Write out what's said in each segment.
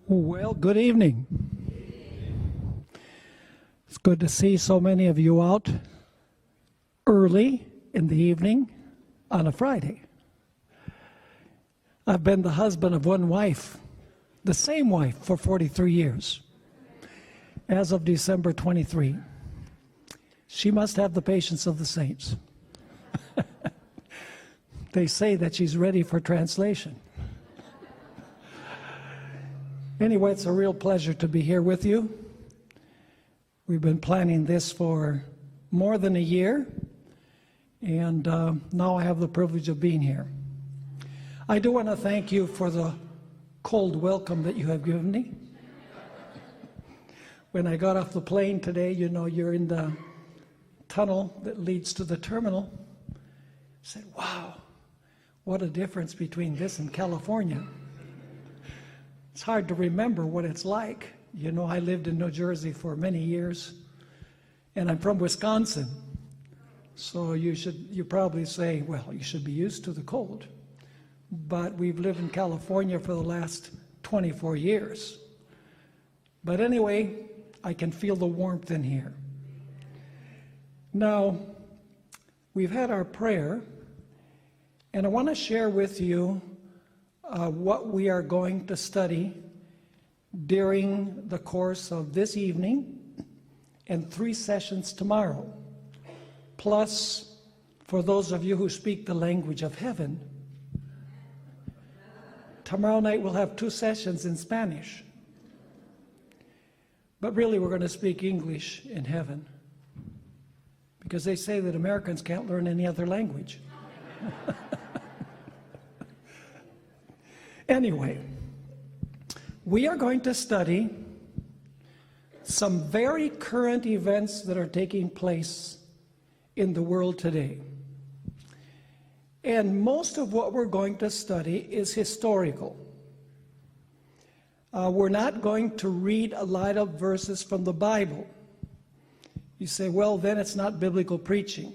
Well, good evening. It's good to see so many of you out early in the evening on a Friday. I've been the husband of one wife, the same wife, for 43 years, as of December 23. She must have the patience of the saints. They say that she's ready for translation. Anyway, it's a real pleasure to be here with you. We've been planning this for more than a year, and now I have the privilege of being here. I do want to thank you for the cold welcome that you have given me. When I got off the plane today, you know, you're in the tunnel that leads to the terminal. I said, wow, what a difference between this and California. It's hard to remember what it's like. You know, I lived in New Jersey for many years, and I'm from Wisconsin. So you probably say, well, you should be used to the cold. But we've lived in California for the last 24 years. But anyway, I can feel the warmth in here. Now, we've had our prayer, and I want to share with you what we are going to study during the course of this evening and 3 sessions tomorrow. Plus, for those of you who speak the language of heaven, tomorrow night we'll have 2 sessions in Spanish. But really, we're going to speak English in heaven, because they say that Americans can't learn any other language. Anyway, we are going to study some very current events that are taking place in the world today. And most of what we're going to study is historical. We're not going to read a lot of verses from the Bible. You say, well, then it's not biblical preaching.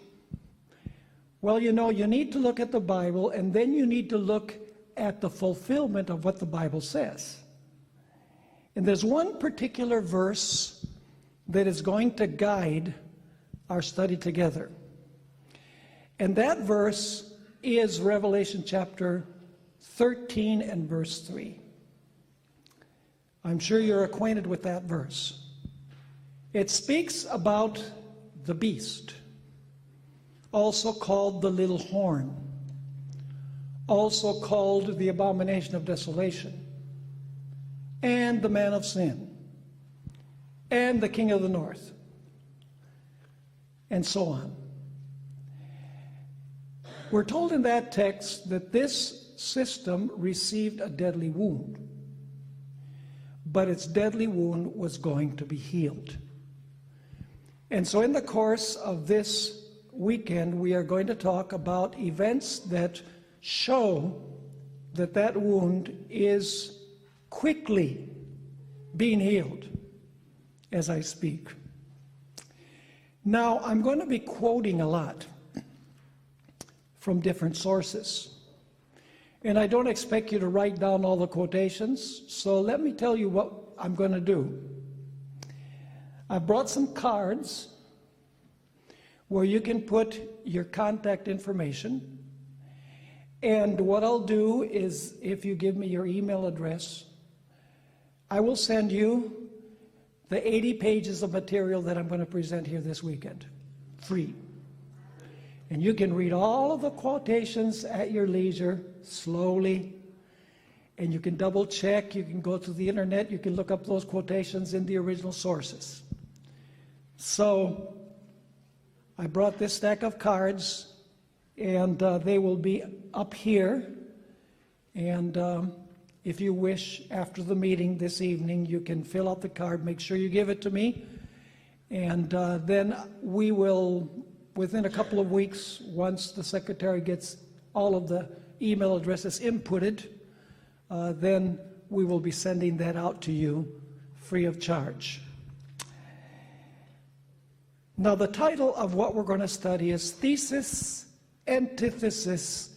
Well, you know, you need to look at the Bible, and then you need to look at the fulfillment of what the Bible says. And there's one particular verse that is going to guide our study together. And that verse is Revelation chapter 13 and verse 3. I'm sure you're acquainted with that verse. It speaks about the beast, also called the little horn, also called the abomination of desolation, and the man of sin, and the king of the north, and so on. We're told in that text that this system received a deadly wound, but its deadly wound was going to be healed. And so in the course of this weekend, we are going to talk about events that show that that wound is quickly being healed as I speak. Now, I'm going to be quoting a lot from different sources. And I don't expect you to write down all the quotations, so let me tell you what I'm going to do. I brought some cards where you can put your contact information. And what I'll do is, if you give me your email address, I will send you the 80 pages of material that I'm going to present here this weekend, free. And you can read all of the quotations at your leisure, slowly. And you can double check, you can go to the internet, you can look up those quotations in the original sources. So, I brought this stack of cards, and they will be up here. And if you wish, after the meeting this evening, you can fill out the card, make sure you give it to me. And then we will, within a couple of weeks, once the secretary gets all of the email addresses inputted, then we will be sending that out to you free of charge. Now, the title of what we're going to study is Thesis, Antítesis,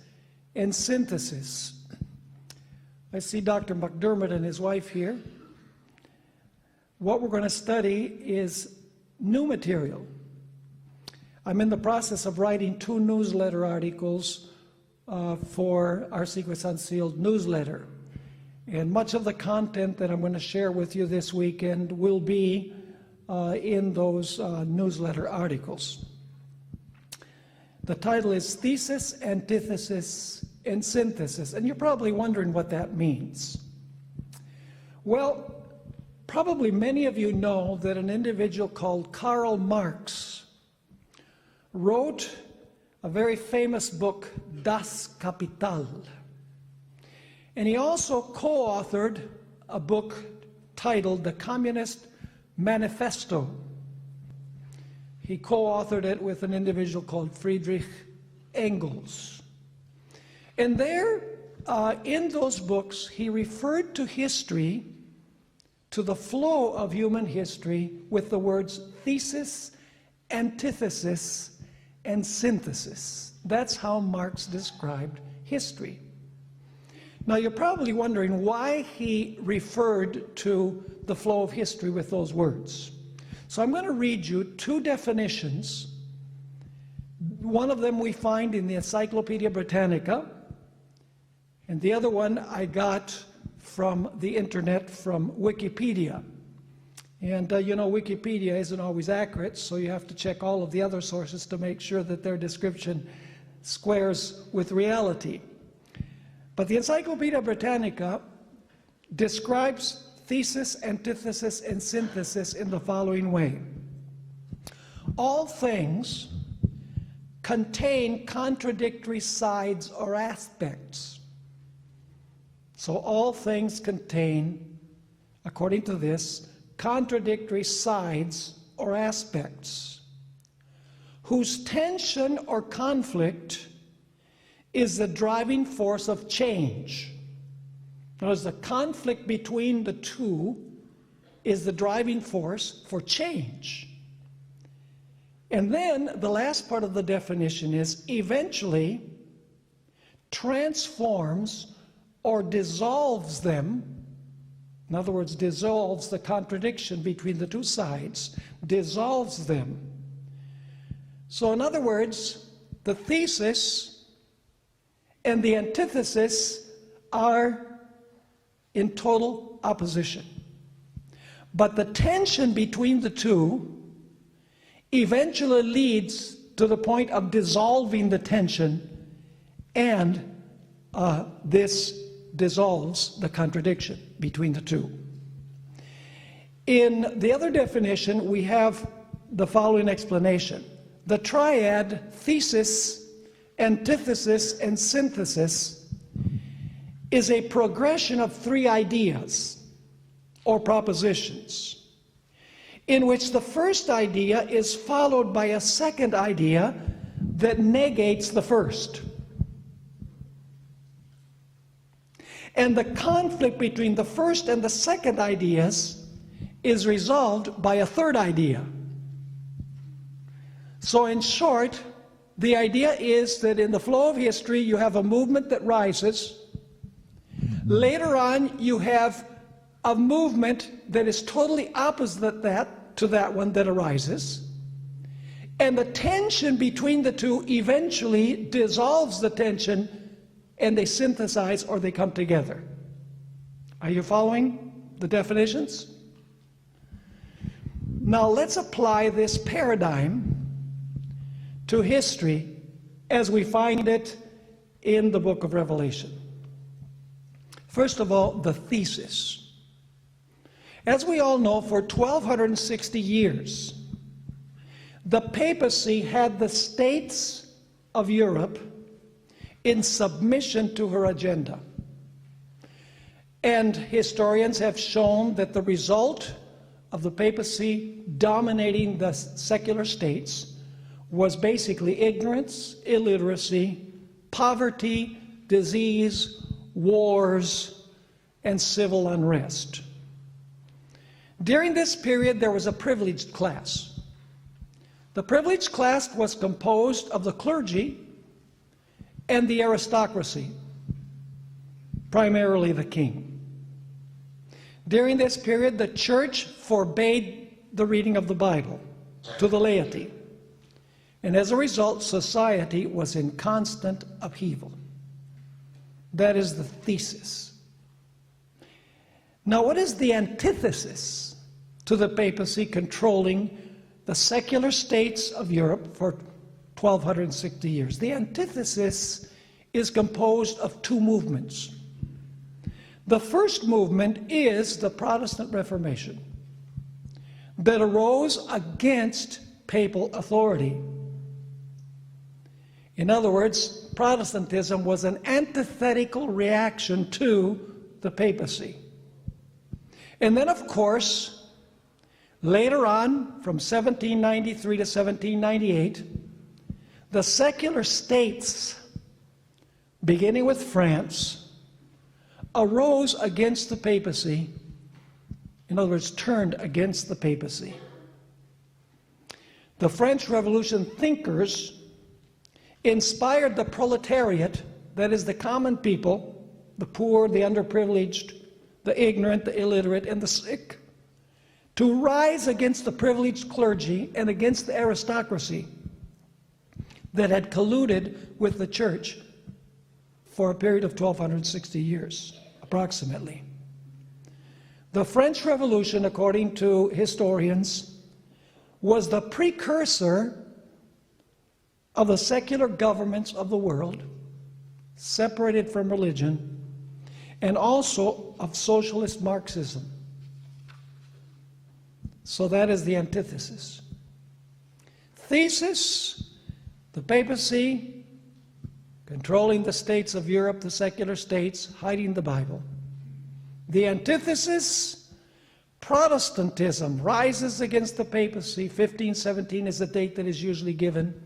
and Synthesis. I see Dr. McDermott and his wife here. what we're going to study is new material. I'm in the process of writing 2 newsletter articles for our Secrets Unsealed newsletter. And much of the content that I'm going to share with you this weekend will be in those newsletter articles. The title is Thesis, Antithesis, and Synthesis. And you're probably wondering what that means. Well, probably many of you know that an individual called Karl Marx wrote a very famous book, Das Kapital. And he also co-authored a book titled The Communist Manifesto. He co-authored it with an individual called Friedrich Engels. And there, in those books, he referred to history, to the flow of human history, with the words thesis, antithesis, and synthesis. That's how Marx described history. Now, you're probably wondering why he referred to the flow of history with those words. So I'm going to read you 2 definitions. One of them we find in the Encyclopedia Britannica, and the other one I got from the internet, from Wikipedia. And you know, Wikipedia isn't always accurate, so you have to check all of the other sources to make sure that their description squares with reality. But the Encyclopedia Britannica describes thesis, antithesis, and synthesis in the following way. All things contain contradictory sides or aspects. So all things contain, according to this, contradictory sides or aspects, whose tension or conflict is the driving force of change. Notice the conflict between the two is the driving force for change. And then the last part of the definition is eventually transforms or dissolves them. In other words, dissolves the contradiction between the two sides, dissolves them. So in other words, the thesis and the antithesis are in total opposition. But the tension between the two eventually leads to the point of dissolving the tension, and this dissolves the contradiction between the two. In the other definition, we have the following explanation. The triad thesis, antithesis, and synthesis is a progression of 3 ideas or propositions, in which the first idea is followed by a second idea that negates the first. And the conflict between the first and the second ideas is resolved by a third idea. So in short, the idea is that in the flow of history, you have a movement that rises. Later on, you have a movement that is totally opposite to that one that arises. And the tension between the two eventually dissolves the tension, and they synthesize or they come together. Are you following the definitions? Now let's apply this paradigm to history as we find it in the book of Revelation. First of all, the thesis. As we all know, for 1260 years, the papacy had the states of Europe in submission to her agenda. And historians have shown that the result of the papacy dominating the secular states was basically ignorance, illiteracy, poverty, disease, wars, and civil unrest. During this period, there was a privileged class. The privileged class was composed of the clergy and the aristocracy, primarily the king. During this period, the church forbade the reading of the Bible to the laity. And as a result, society was in constant upheaval. That is the thesis. Now, what is the antithesis to the papacy controlling the secular states of Europe for 1260 years? The antithesis is composed of two movements. The first movement is the Protestant Reformation that arose against papal authority. In other words, Protestantism was an antithetical reaction to the papacy. And then, of course, later on, from 1793 to 1798, the secular states, beginning with France, arose against the papacy. In other words, turned against the papacy. The French Revolution thinkers inspired the proletariat, that is the common people, the poor, the underprivileged, the ignorant, the illiterate, and the sick, to rise against the privileged clergy and against the aristocracy that had colluded with the church for a period of 1260 years, approximately. The French Revolution, according to historians, was the precursor of the secular governments of the world, separated from religion, and also of socialist Marxism. So that is the antithesis. Thesis, the papacy controlling the states of Europe, the secular states, hiding the Bible. The antithesis, Protestantism rises against the papacy. 1517 is the date that is usually given,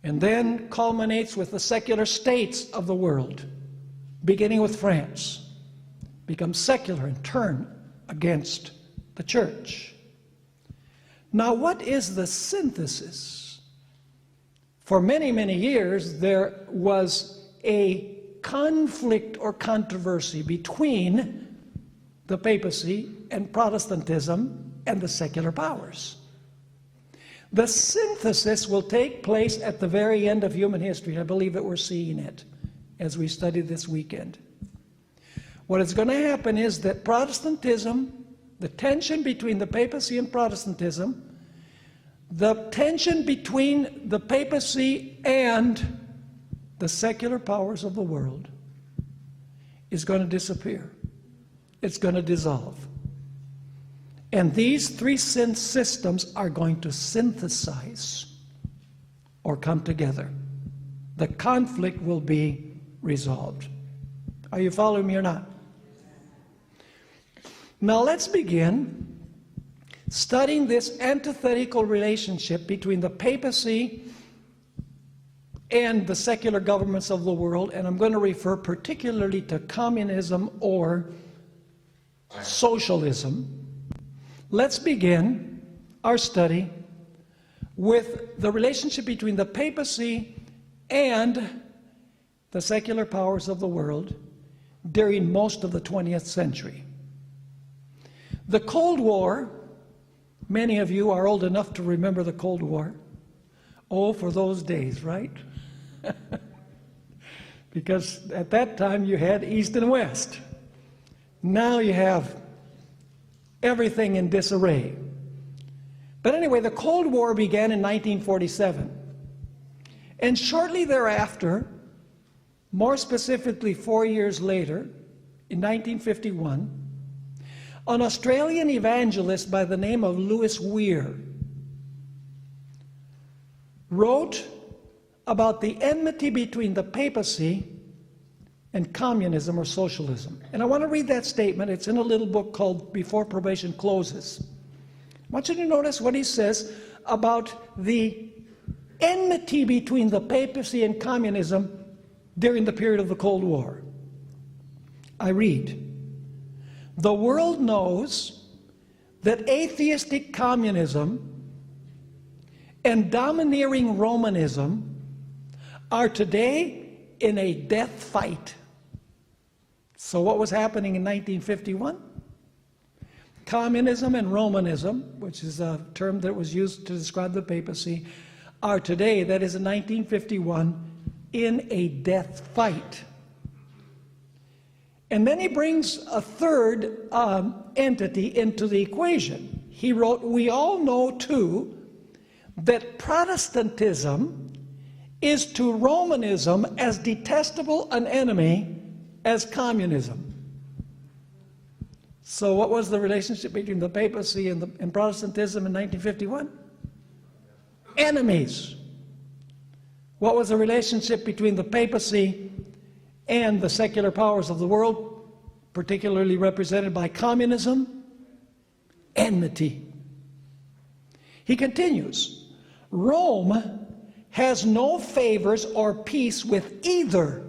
and then culminates with the secular states of the world, beginning with France, become secular and turn against the church. Now, what is the synthesis? For many, many years, there was a conflict or controversy between the papacy and Protestantism and the secular powers. The synthesis will take place at the very end of human history. I believe that we're seeing it as we study this weekend. What is going to happen is that Protestantism, the tension between the papacy and Protestantism, the tension between the papacy and the secular powers of the world is going to disappear. It's going to dissolve. And these three systems are going to synthesize or come together. The conflict will be resolved. Are you following me or not? Now let's begin studying this antithetical relationship between the papacy and the secular governments of the world, and I'm going to refer particularly to communism or socialism. Let's begin our study with the relationship between the papacy and the secular powers of the world during most of the 20th century. The Cold War, many of you are old enough to remember the Cold War. Oh, for those days, right? Because at that time you had East and West. Now you have everything in disarray. But anyway, the Cold War began in 1947. And shortly thereafter, more specifically 4 years later, in 1951, an Australian evangelist by the name of Lewis Weir wrote about the enmity between the papacy and communism or socialism. And I want to read that statement. It's in a little book called Before Probation Closes. I want you to notice what he says about the enmity between the papacy and communism during the period of the Cold War. I read, "The world knows that atheistic communism and domineering Romanism are today in a death fight." So what was happening in 1951? Communism and Romanism, which is a term that was used to describe the papacy, are today, that is in 1951, in a death fight. And then he brings a third entity into the equation. He wrote, we all know too that Protestantism is to Romanism as detestable an enemy as communism. So what was the relationship between the papacy and Protestantism in 1951? Enemies. What was the relationship between the papacy and the secular powers of the world, particularly represented by communism? Enmity. He continues, Rome has no favors or peace with either.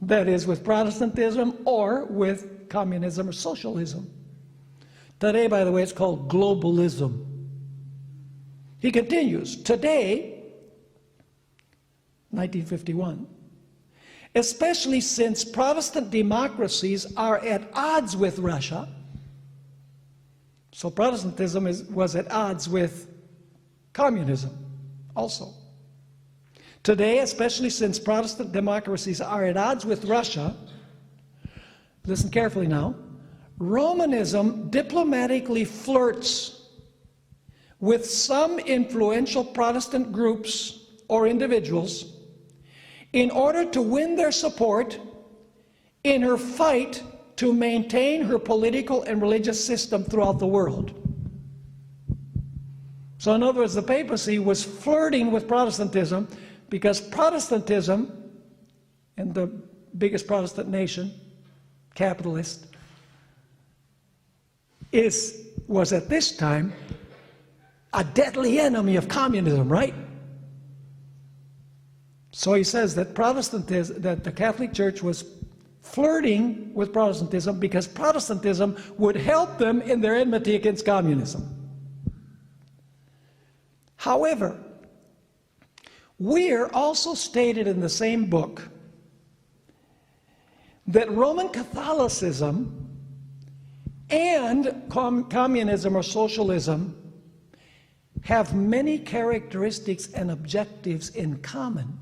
That is, with Protestantism or with communism or socialism. Today, by the way, it's called globalism. He continues, today, 1951, especially since Protestant democracies are at odds with Russia, so Protestantism was at odds with communism also. Today, especially since Protestant democracies are at odds with Russia, listen carefully now, Romanism diplomatically flirts with some influential Protestant groups or individuals in order to win their support in her fight to maintain her political and religious system throughout the world. So in other words, the papacy was flirting with Protestantism because Protestantism, and the biggest Protestant nation, capitalist, was at this time a deadly enemy of communism, right? So he says that that the Catholic Church was flirting with Protestantism because Protestantism would help them in their enmity against communism. However, we're also stated in the same book that Roman Catholicism and communism or socialism have many characteristics and objectives in common.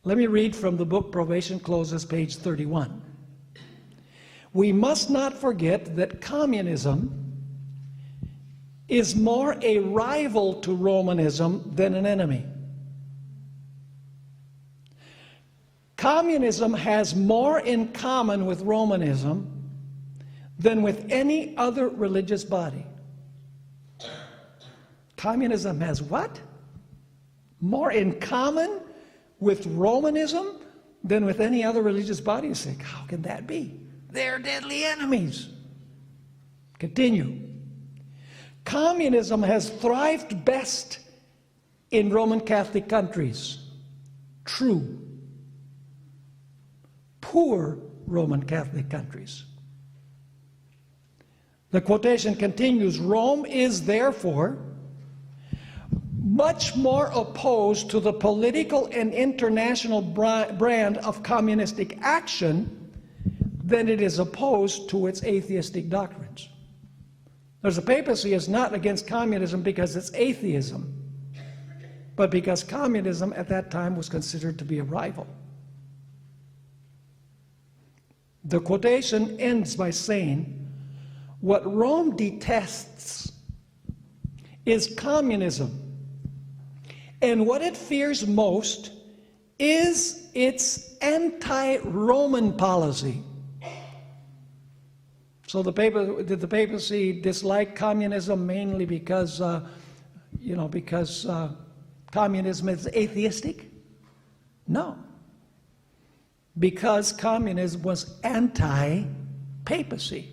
Let me read from the book Probation Closes, page 31. We must not forget that communism is more a rival to Romanism than an enemy. Communism has more in common with Romanism than with any other religious body. Communism has what? More in common with Romanism than with any other religious body? You say, how can that be? They're deadly enemies. Continue. Communism has thrived best in Roman Catholic countries. True. Poor Roman Catholic countries. The quotation continues, Rome is therefore much more opposed to the political and international brand of communistic action than it is opposed to its atheistic doctrines. The papacy is not against communism because it's atheism, but because communism at that time was considered to be a rival. The quotation ends by saying, what Rome detests is communism, and what it fears most is its anti-Roman policy. So did the papacy dislike communism mainly because, communism is atheistic? No. Because communism was anti-papacy.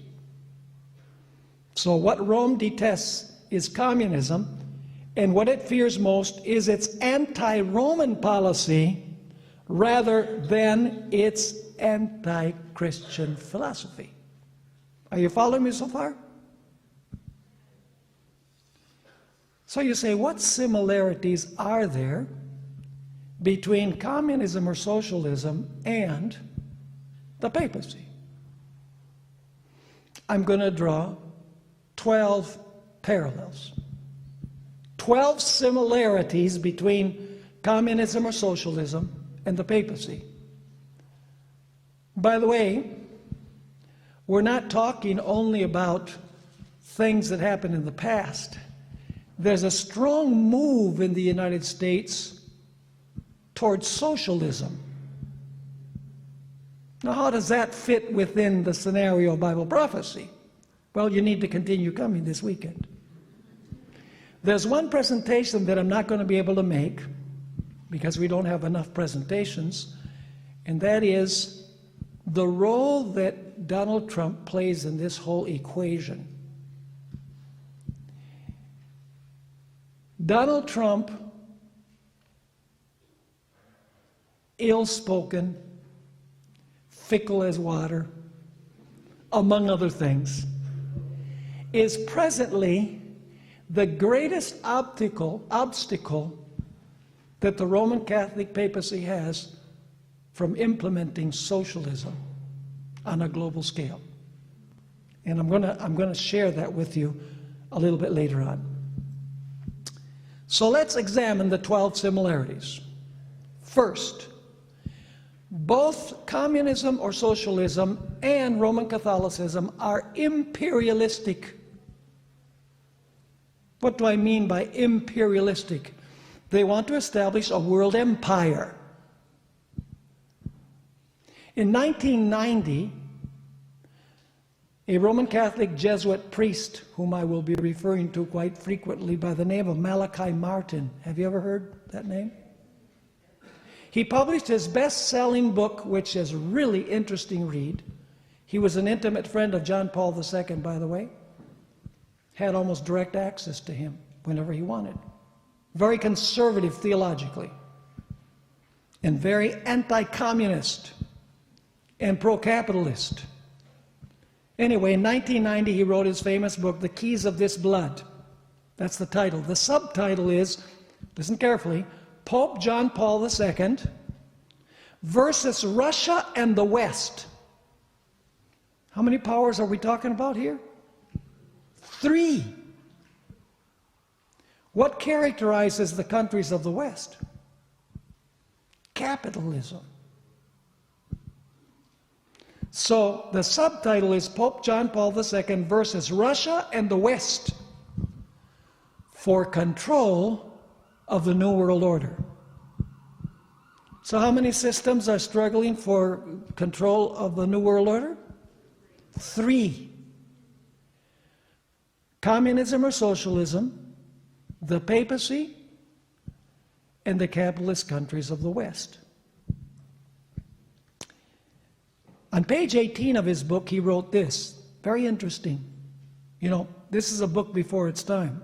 So what Rome detests is communism, and what it fears most is its anti-Roman policy rather than its anti-Christian philosophy. Are you following me so far? So you say, what similarities are there between communism or socialism and the papacy? I'm going to draw 12 parallels. 12 similarities between communism or socialism and the papacy. By the way, we're not talking only about things that happened in the past. There's a strong move in the United States towards socialism. Now, how does that fit within the scenario of Bible prophecy? Well, you need to continue coming this weekend. There's one presentation that I'm not going to be able to make because we don't have enough presentations, and that is the role that Donald Trump plays in this whole equation. Donald Trump, ill-spoken, fickle as water, among other things, is presently the greatest obstacle that the Roman Catholic papacy has from implementing socialism on a global scale. And I'm going to share that with you a little bit later on. So let's examine the 12 similarities. First, both communism or socialism and Roman Catholicism are imperialistic. What do I mean by imperialistic? They want to establish a world empire. In 1990, a Roman Catholic Jesuit priest, whom I will be referring to quite frequently by the name of Malachi Martin. Have you ever heard that name? He published his best-selling book, which is a really interesting read. He was an intimate friend of John Paul II, by the way. Had almost direct access to him whenever he wanted. Very conservative theologically. And very anti-communist and pro-capitalist. Anyway, in 1990, he wrote his famous book, The Keys of This Blood. That's the title. The subtitle is, listen carefully, Pope John Paul II versus Russia and the West. How many powers are we talking about here? 3. What characterizes the countries of the West? Capitalism. So the subtitle is Pope John Paul II versus Russia and the West for control of the New World Order. So how many systems are struggling for control of the New World Order? 3. Communism or socialism, the papacy, and the capitalist countries of the West. On page 18 of his book, he wrote this, very interesting. You know, this is a book before its time.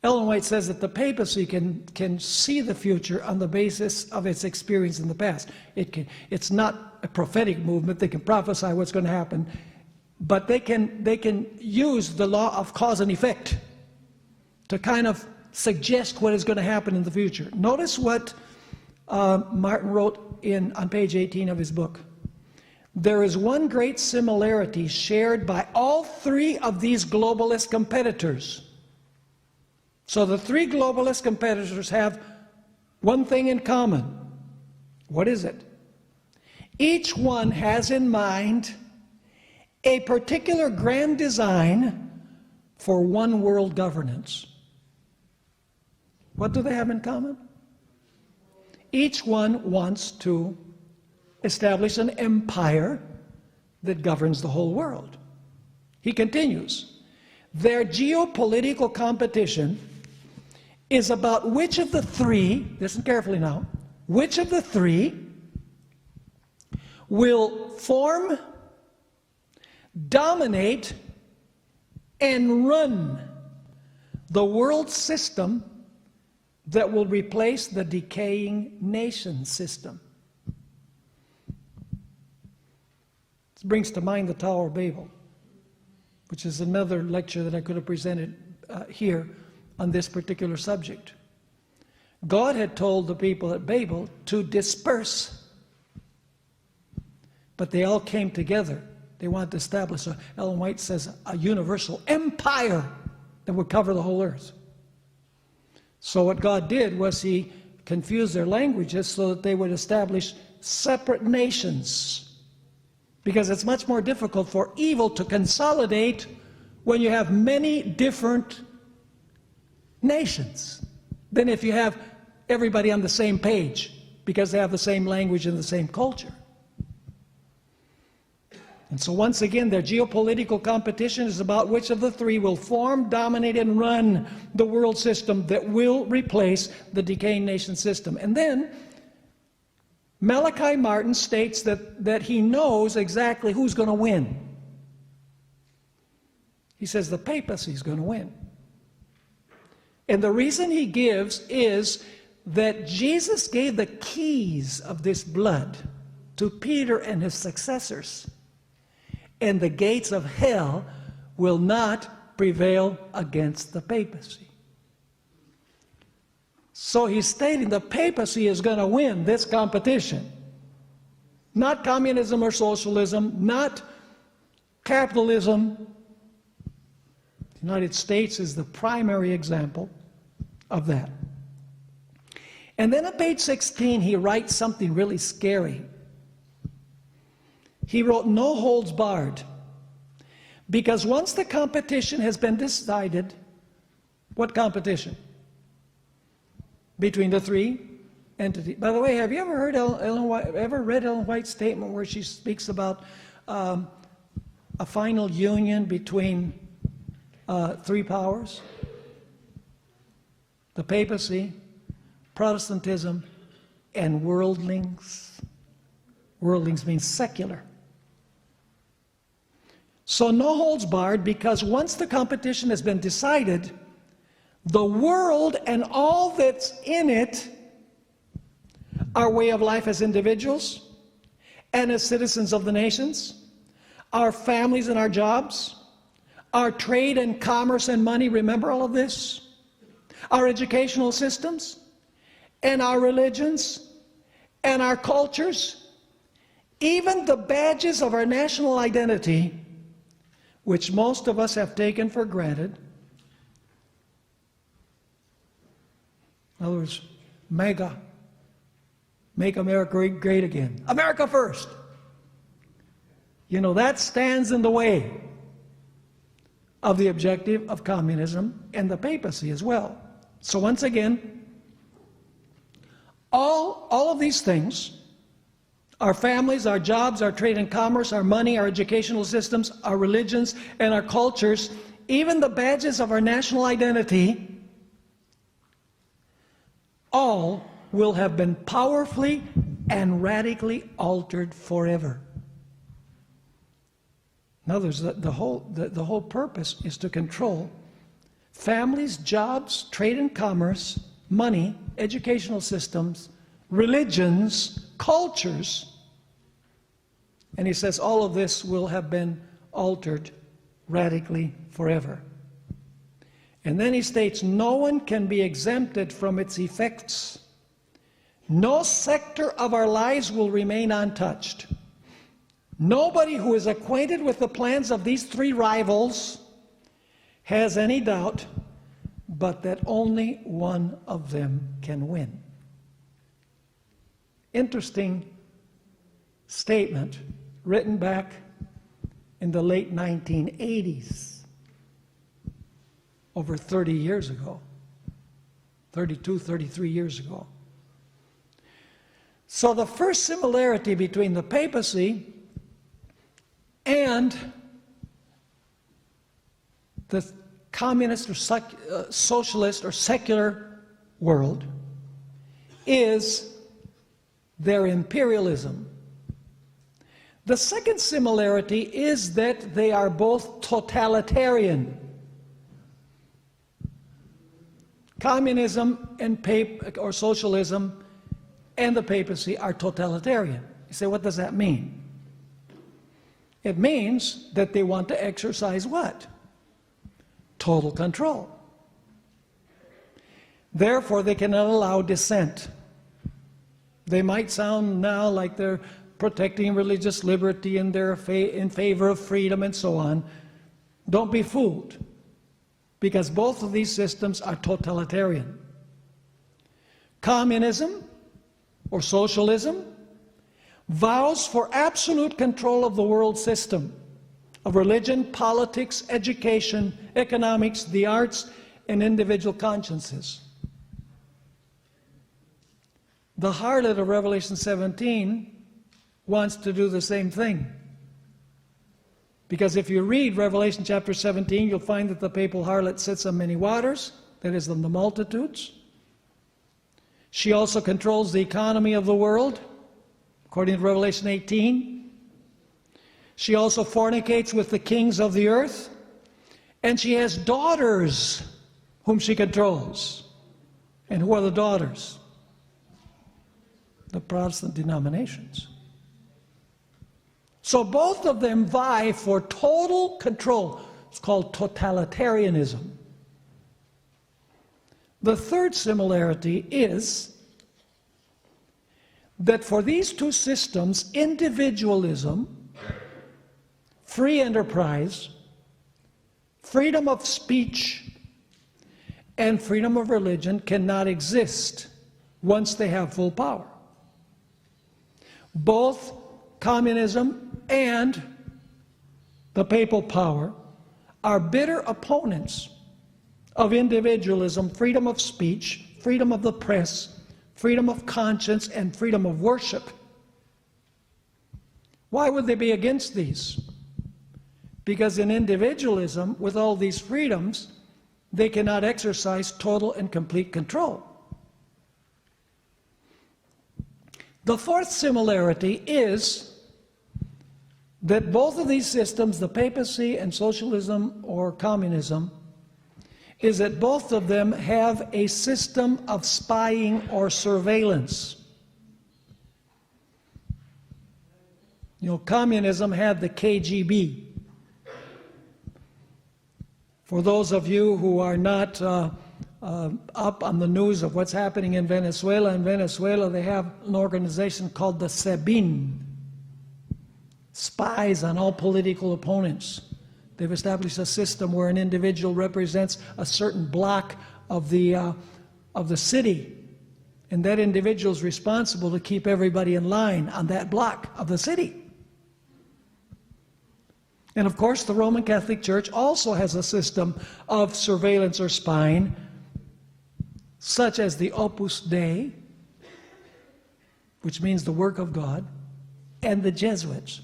Ellen White says that the papacy can see the future on the basis of its experience in the past. It's not a prophetic movement. They can prophesy what's going to happen, but they can use the law of cause and effect to kind of suggest what is going to happen in the future. Notice what Martin wrote on page 18 of his book. There is one great similarity shared by all 3 of these globalist competitors. So the 3 globalist competitors have one thing in common. What is it? Each one has in mind a particular grand design for one world governance. What do they have in common? Each one wants to establish an empire that governs the whole world. He continues, their geopolitical competition is about which of the 3, listen carefully now, which of the 3 will form, dominate, and run the world system that will replace the decaying nation system. This brings to mind the Tower of Babel, which is another lecture that I could have presented here on this particular subject. God had told the people at Babel to disperse, but they all came together They wanted to establish, Ellen White says, a universal empire that would cover the whole earth. So what God did was he confused their languages so that they would establish separate nations. Because it's much more difficult for evil to consolidate when you have many different nations than if you have everybody on the same page because they have the same language and the same culture. And so once again, their geopolitical competition is about which of the three will form, dominate, and run the world system that will replace the decaying nation system. And then Malachi Martin states that he knows exactly who's going to win. He says the papacy is going to win. And the reason he gives is that Jesus gave the keys of this blood to Peter and his successors. And the gates of hell will not prevail against the papacy. So he's stating the papacy is going to win this competition. Not communism or socialism, not capitalism. The United States is the primary example of that. And then on page 16, he writes something really scary. He wrote, "No holds barred," because once the competition has been decided, what competition? Between the three entities. By the way, have you ever heard read Ellen White's statement where she speaks about a final union between three powers? The papacy, Protestantism, and worldlings. Worldlings means secular. So no holds barred, because once the competition has been decided, the world and all that's in it, our way of life as individuals and as citizens of the nations, our families and our jobs, our trade and commerce and money, remember all of this? Our educational systems and our religions and our cultures, even the badges of our national identity, which most of us have taken for granted. In other words, MAGA, make America great again. America first. You know, that stands in the way of the objective of communism and the papacy as well. So once again, all of these things, our families, our jobs, our trade and commerce, our money, our educational systems, our religions, and our cultures, even the badges of our national identity, all will have been powerfully and radically altered forever. In other words, the whole purpose is to control families, jobs, trade and commerce, money, educational systems, religions, cultures. And he says all of this will have been altered radically forever. And then he states no one can be exempted from its effects. No sector of our lives will remain untouched. Nobody who is acquainted with the plans of these three rivals has any doubt but that only one of them can win. Interesting statement written back in the late 1980s, over 30 years ago, 32, 33 years ago. So the first similarity between the papacy and the communist or socialist or secular world is their imperialism. The second similarity is that they are both totalitarian. Communism and or socialism and the papacy are totalitarian. You say, what does that mean? It means that they want to exercise what? Total control. Therefore, they cannot allow dissent. They might sound now like they're protecting religious liberty and they're in favor of freedom and so on. Don't be fooled, because both of these systems are totalitarian. Communism or socialism vows for absolute control of the world system, of religion, politics, education, economics, the arts, and individual consciences. The harlot of Revelation 17 wants to do the same thing. Because if you read Revelation chapter 17, you'll find that the papal harlot sits on many waters, that is, on the multitudes. She also controls the economy of the world, according to Revelation 18. She also fornicates with the kings of the earth, and she has daughters whom she controls. And who are the daughters? The Protestant denominations. So both of them vie for total control. It's called totalitarianism. The third similarity is that for these two systems, individualism, free enterprise, freedom of speech, and freedom of religion cannot exist once they have full power. Both communism and the papal power are bitter opponents of individualism, freedom of speech, freedom of the press, freedom of conscience, and freedom of worship. Why would they be against these? Because in individualism, with all these freedoms, they cannot exercise total and complete control. The fourth similarity is that both of these systems, the papacy and socialism or communism, is that both of them have a system of spying or surveillance. You know, communism had the KGB. For those of you who are not up on the news of what's happening in Venezuela they have an organization called the SEBIN, spies on all political opponents. They've established a system where an individual represents a certain block of the city, and that individual is responsible to keep everybody in line on that block of the city. And of course, the Roman Catholic Church also has a system of surveillance or spying, such as the Opus Dei, which means the work of God, and the Jesuits.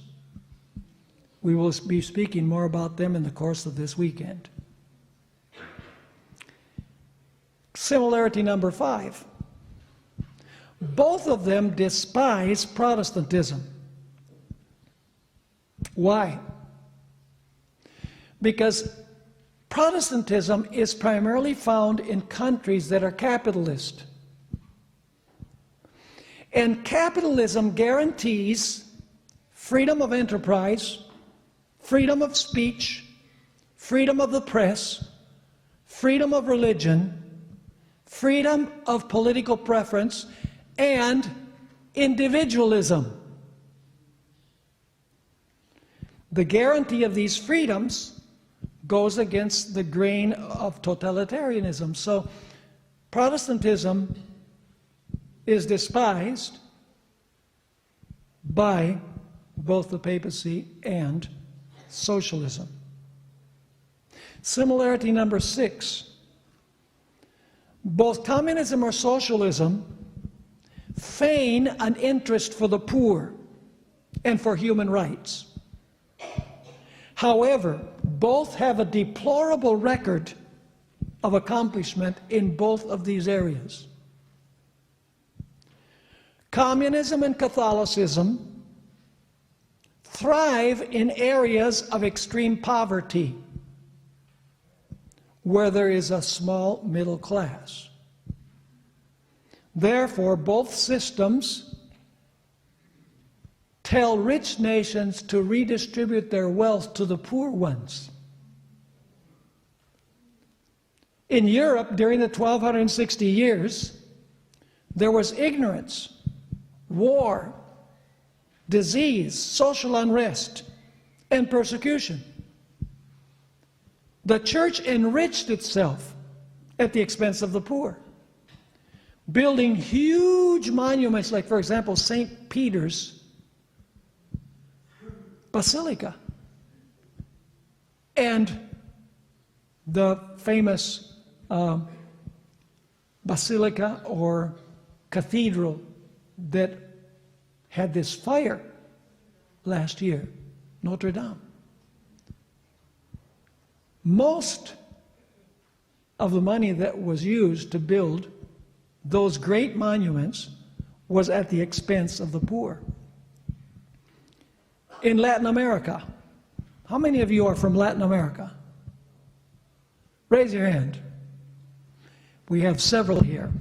We will be speaking more about them in the course of this weekend. Similarity number 5. Both of them despise Protestantism. Why? Because Protestantism is primarily found in countries that are capitalist. And capitalism guarantees freedom of enterprise, freedom of speech, freedom of the press, freedom of religion, freedom of political preference, and individualism. The guarantee of these freedoms goes against the grain of totalitarianism. So Protestantism is despised by both the papacy and socialism. Similarity number 6. Both communism or socialism feign an interest for the poor and for human rights. However, both have a deplorable record of accomplishment in both of these areas. Communism and Catholicism thrive in areas of extreme poverty, where there is a small middle class. Therefore, both systems tell rich nations to redistribute their wealth to the poor ones. In Europe, during the 1260 years, there was ignorance, war, disease, social unrest, and persecution. The church enriched itself at the expense of the poor, building huge monuments like, for example, St. Peter's Basilica and the famous basilica or cathedral that had this fire last year, Notre Dame. Most of the money that was used to build those great monuments was at the expense of the poor. In Latin America, how many of you are from Latin America? Raise your hand. We have several here.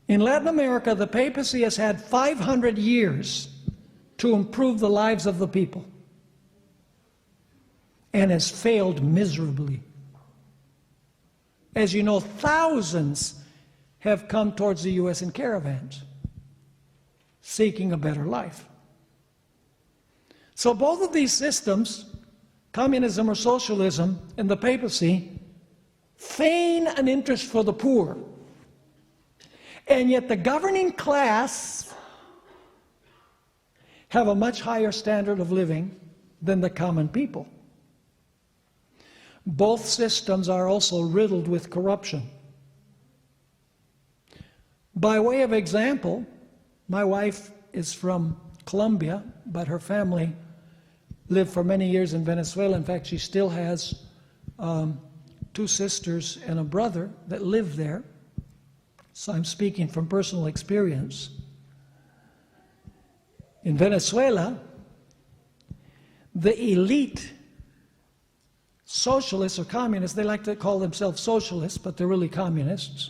In Latin America, the papacy has had 500 years to improve the lives of the people and has failed miserably. As you know, thousands have come towards the U.S. in caravans, seeking a better life. So both of these systems, communism or socialism and the papacy, feign an interest for the poor. And yet the governing class have a much higher standard of living than the common people. Both systems are also riddled with corruption. By way of example, my wife is from Colombia, but her family lived for many years in Venezuela. In fact, she still has 2 sisters and a brother that live there. So I'm speaking from personal experience. In Venezuela, the elite socialists or communists, they like to call themselves socialists, but they're really communists.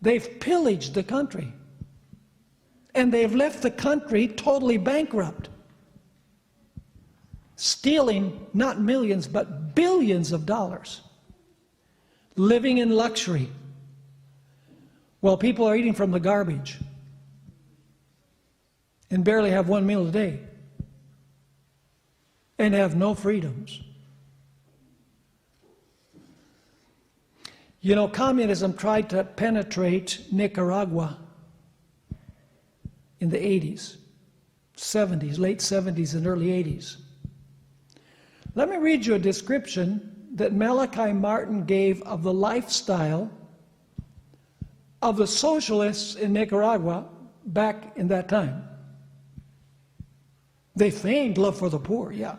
They've pillaged the country. And they've left the country totally bankrupt, stealing not millions but billions of dollars, living in luxury while people are eating from the garbage and barely have 1 meal a day and have no freedoms. You know, communism tried to penetrate Nicaragua in the 80s, 70s, late 70s and early 80s. Let me read you a description that Malachi Martin gave of the lifestyle of the socialists in Nicaragua back in that time. They feigned love for the poor, yeah.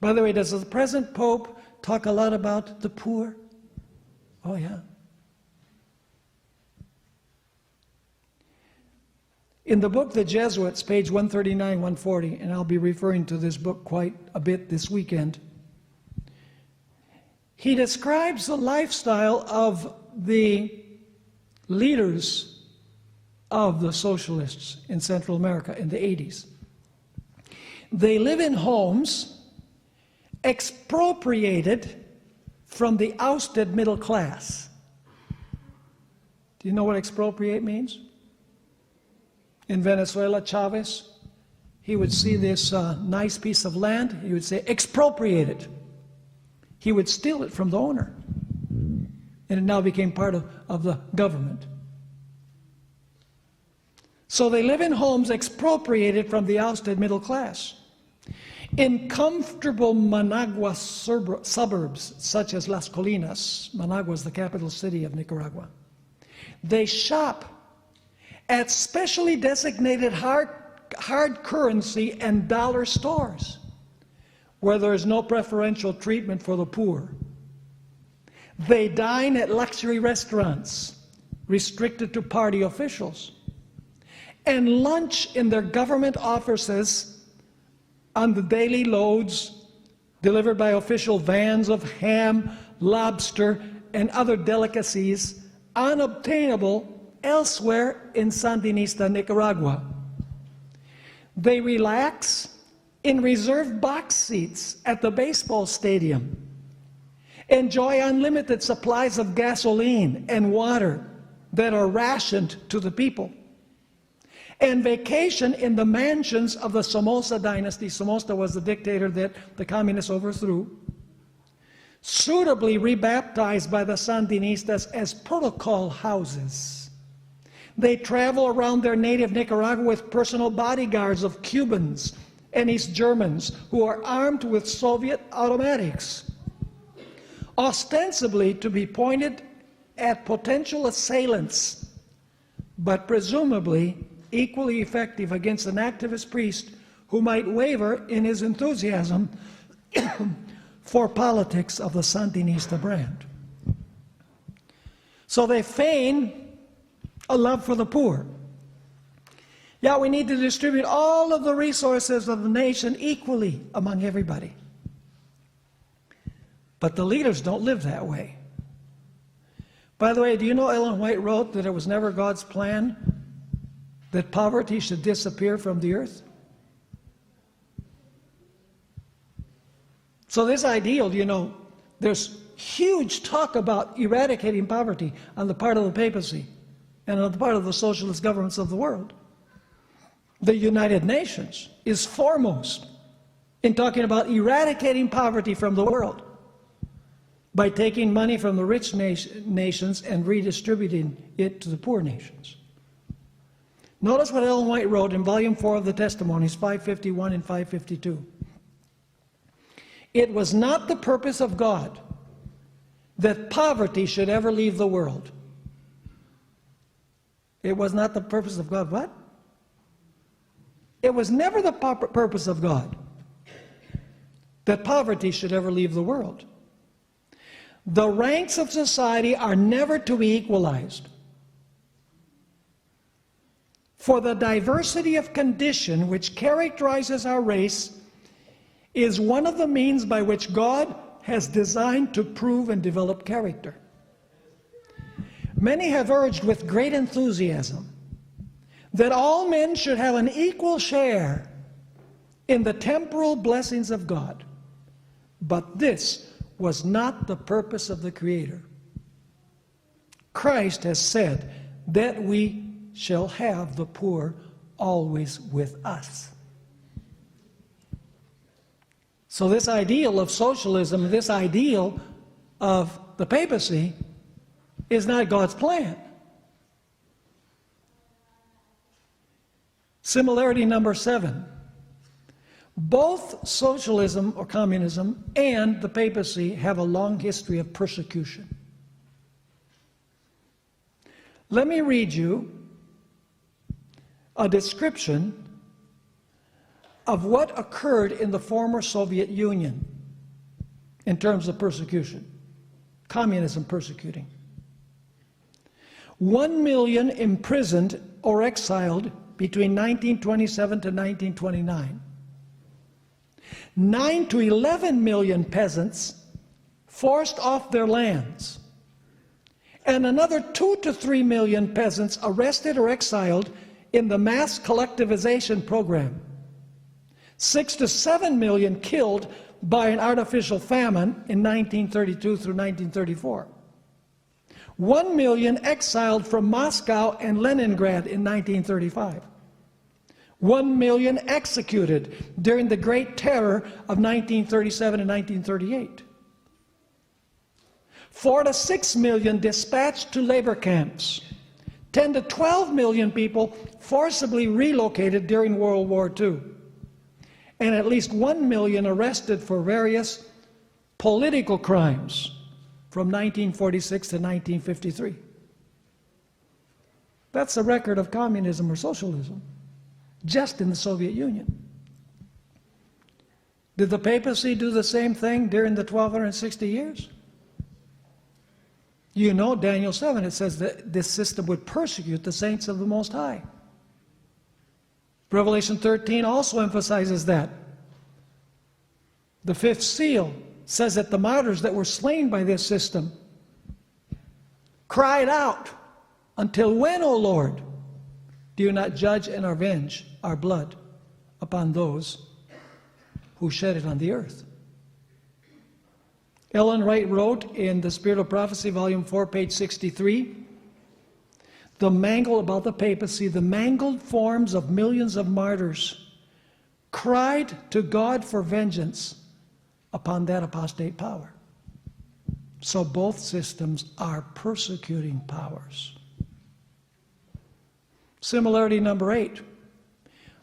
By the way, does the present Pope talk a lot about the poor? Oh, yeah. In the book The Jesuits, page 139, 140, and I'll be referring to this book quite a bit this weekend, he describes the lifestyle of the leaders of the socialists in Central America in the 80s. They live in homes expropriated from the ousted middle class. Do you know what expropriate means? In Venezuela, Chavez, he would see this nice piece of land, he would say, expropriate it. He would steal it from the owner. And it now became part of the government. So they live in homes expropriated from the ousted middle class. In comfortable Managua suburbs, such as Las Colinas, Managua is the capital city of Nicaragua, they shop at specially designated hard currency and dollar stores where there is no preferential treatment for the poor. They dine at luxury restaurants restricted to party officials and lunch in their government offices on the daily loads delivered by official vans of ham, lobster, and other delicacies unobtainable elsewhere in Sandinista Nicaragua. They relax in reserved box seats at the baseball stadium, enjoy unlimited supplies of gasoline and water that are rationed to the people, and vacation in the mansions of the Somoza dynasty. Somoza was the dictator that the communists overthrew. Suitably rebaptized by the Sandinistas as protocol houses. They travel around their native Nicaragua with personal bodyguards of Cubans and East Germans who are armed with Soviet automatics, ostensibly to be pointed at potential assailants, but presumably equally effective against an activist priest who might waver in his enthusiasm for politics of the Sandinista brand. So they feign a love for the poor. Yeah, we need to distribute all of the resources of the nation equally among everybody. But the leaders don't live that way. By the way, do you know Ellen White wrote that it was never God's plan that poverty should disappear from the earth? So this ideal, you know, there's huge talk about eradicating poverty on the part of the papacy and on the part of the socialist governments of the world. The United Nations is foremost in talking about eradicating poverty from the world by taking money from the rich nations and redistributing it to the poor nations. Notice what Ellen White wrote in Volume 4 of the Testimonies, 551 and 552. It was not the purpose of God that poverty should ever leave the world. It was not the purpose of God, what? It was never the purpose of God that poverty should ever leave the world. The ranks of society are never to be equalized. For the diversity of condition which characterizes our race is one of the means by which God has designed to prove and develop character. Many have urged with great enthusiasm that all men should have an equal share in the temporal blessings of God. But this was not the purpose of the Creator. Christ has said that we shall have the poor always with us. So this ideal of socialism, this ideal of the papacy, is not God's plan. Similarity number 7. Both socialism or communism and the papacy have a long history of persecution. Let me read you a description of what occurred in the former Soviet Union in terms of persecution. Communism persecuting. 1 million imprisoned or exiled between 1927 to 1929. 9 to 11 million peasants forced off their lands. And another 2 to 3 million peasants arrested or exiled in the mass collectivization program. 6 to 7 million killed by an artificial famine in 1932 through 1934. 1 million exiled from Moscow and Leningrad in 1935. 1 million executed during the Great Terror of 1937 and 1938. 4 to 6 million dispatched to labor camps. 10 to 12 million people forcibly relocated during World War II. And at least 1 million arrested for various political crimes from 1946 to 1953. That's a record of communism or socialism, just in the Soviet Union. Did the papacy do the same thing during the 1260 years? You know, Daniel 7, it says that this system would persecute the saints of the Most High. Revelation 13 also emphasizes that. The 5th seal says that the martyrs that were slain by this system cried out, "Until when, O Lord, do you not judge and avenge our blood upon those who shed it on the earth?" Ellen White wrote in The Spirit of Prophecy, Volume 4, page 63, the papacy, the mangled forms of millions of martyrs cried to God for vengeance upon that apostate power. So both systems are persecuting powers. Similarity number 8.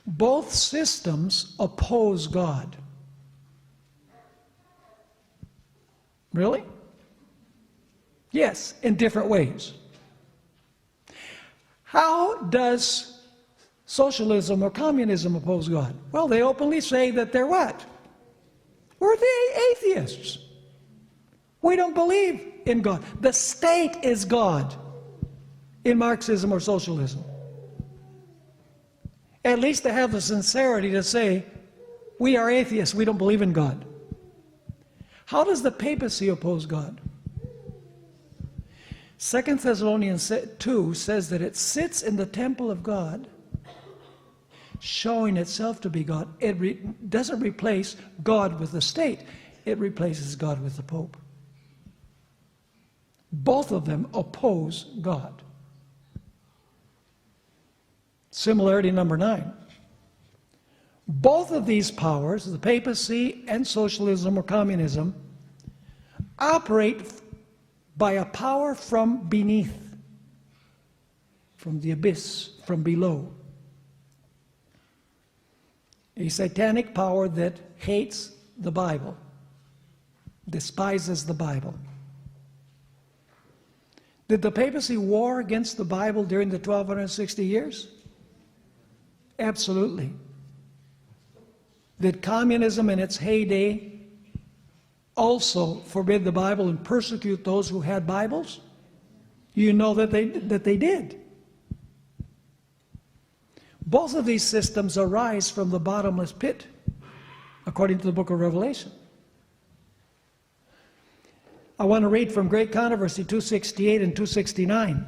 Both systems oppose God. Really? Yes, in different ways. How does socialism or communism oppose God? Well, they openly say that they're what? We're the atheists. We don't believe in God. The state is God in Marxism or socialism. At least they have the sincerity to say, we are atheists, we don't believe in God. How does the papacy oppose God? 2 Thessalonians 2 says that it sits in the temple of God, showing itself to be God. It doesn't replace God with the state. It replaces God with the Pope. Both of them oppose God. Similarity number 9. Both of these powers, the papacy and socialism or communism, operate by a power from beneath, from the abyss, from below. A satanic power that hates the Bible, despises the Bible. Did the papacy war against the Bible during the 1260 years? Absolutely. Did communism in its heyday also forbid the Bible and persecute those who had Bibles? You know that they did. Both of these systems arise from the bottomless pit, according to the book of Revelation. I want to read from Great Controversy 268 and 269,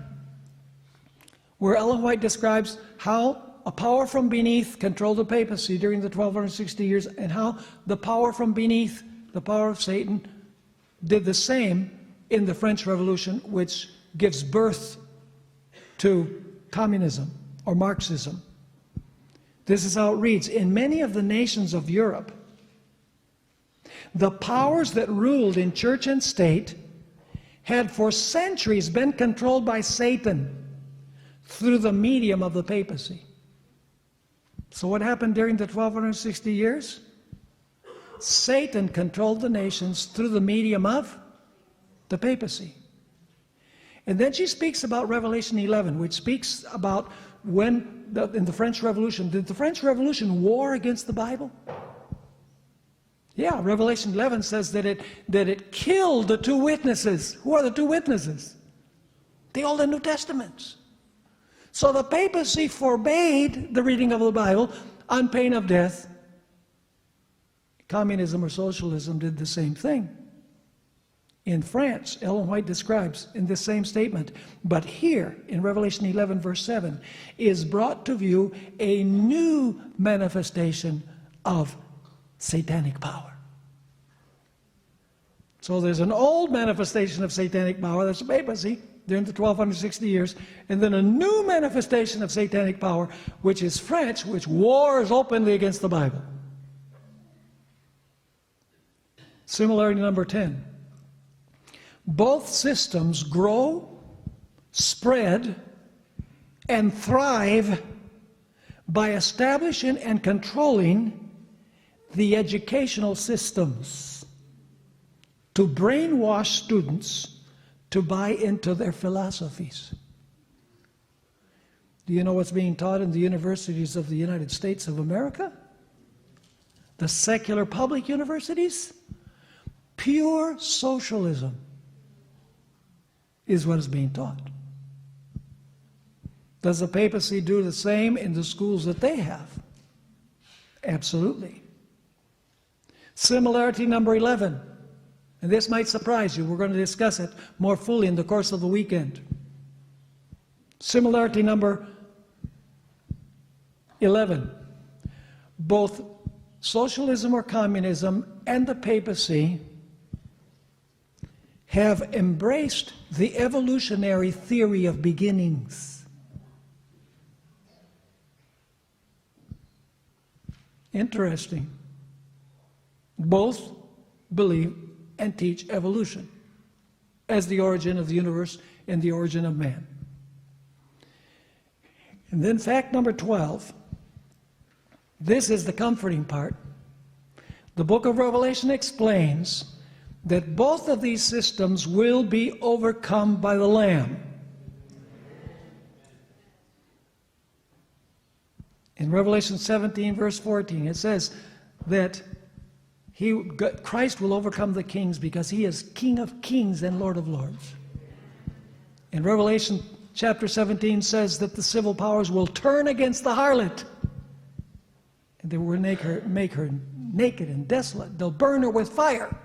where Ellen White describes how a power from beneath controlled the papacy during the 1260 years, and how the power from beneath, the power of Satan, did the same in the French Revolution, which gives birth to communism or Marxism. This is how it reads. In many of the nations of Europe, the powers that ruled in church and state had for centuries been controlled by Satan through the medium of the papacy. So what happened during the 1260 years? Satan controlled the nations through the medium of the papacy. And then she speaks about Revelation 11, which speaks about when, in the French Revolution, did the French Revolution war against the Bible? Yeah, Revelation 11 says that it killed the two witnesses. Who are the two witnesses? The Old and New Testaments. So the papacy forbade the reading of the Bible on pain of death. Communism or socialism did the same thing. In France, Ellen White describes in this same statement, but here in Revelation 11 verse 7 is brought to view a new manifestation of satanic power. So there's an old manifestation of satanic power, that's the papacy, during the 1260 years, and then a new manifestation of satanic power, which is French, which wars openly against the Bible. Similarity number 10. Both systems grow, spread, and thrive by establishing and controlling the educational systems to brainwash students to buy into their philosophies. Do you know what's being taught in the universities of the United States of America? The secular public universities? Pure socialism is what is being taught. Does the papacy do the same in the schools that they have? Absolutely. Similarity number 11. And this might surprise you. We're going to discuss it more fully in the course of the weekend. Similarity number 11. Both socialism or communism and the papacy have embraced the evolutionary theory of beginnings. Interesting. Both believe and teach evolution as the origin of the universe and the origin of man. And then fact number 12, this is the comforting part. The book of Revelation explains that both of these systems will be overcome by the Lamb. In Revelation 17, verse 14, it says that Christ will overcome the kings because he is King of kings and Lord of lords. In Revelation chapter 17 says that the civil powers will turn against the harlot. And they will make her naked and desolate. They'll burn her with fire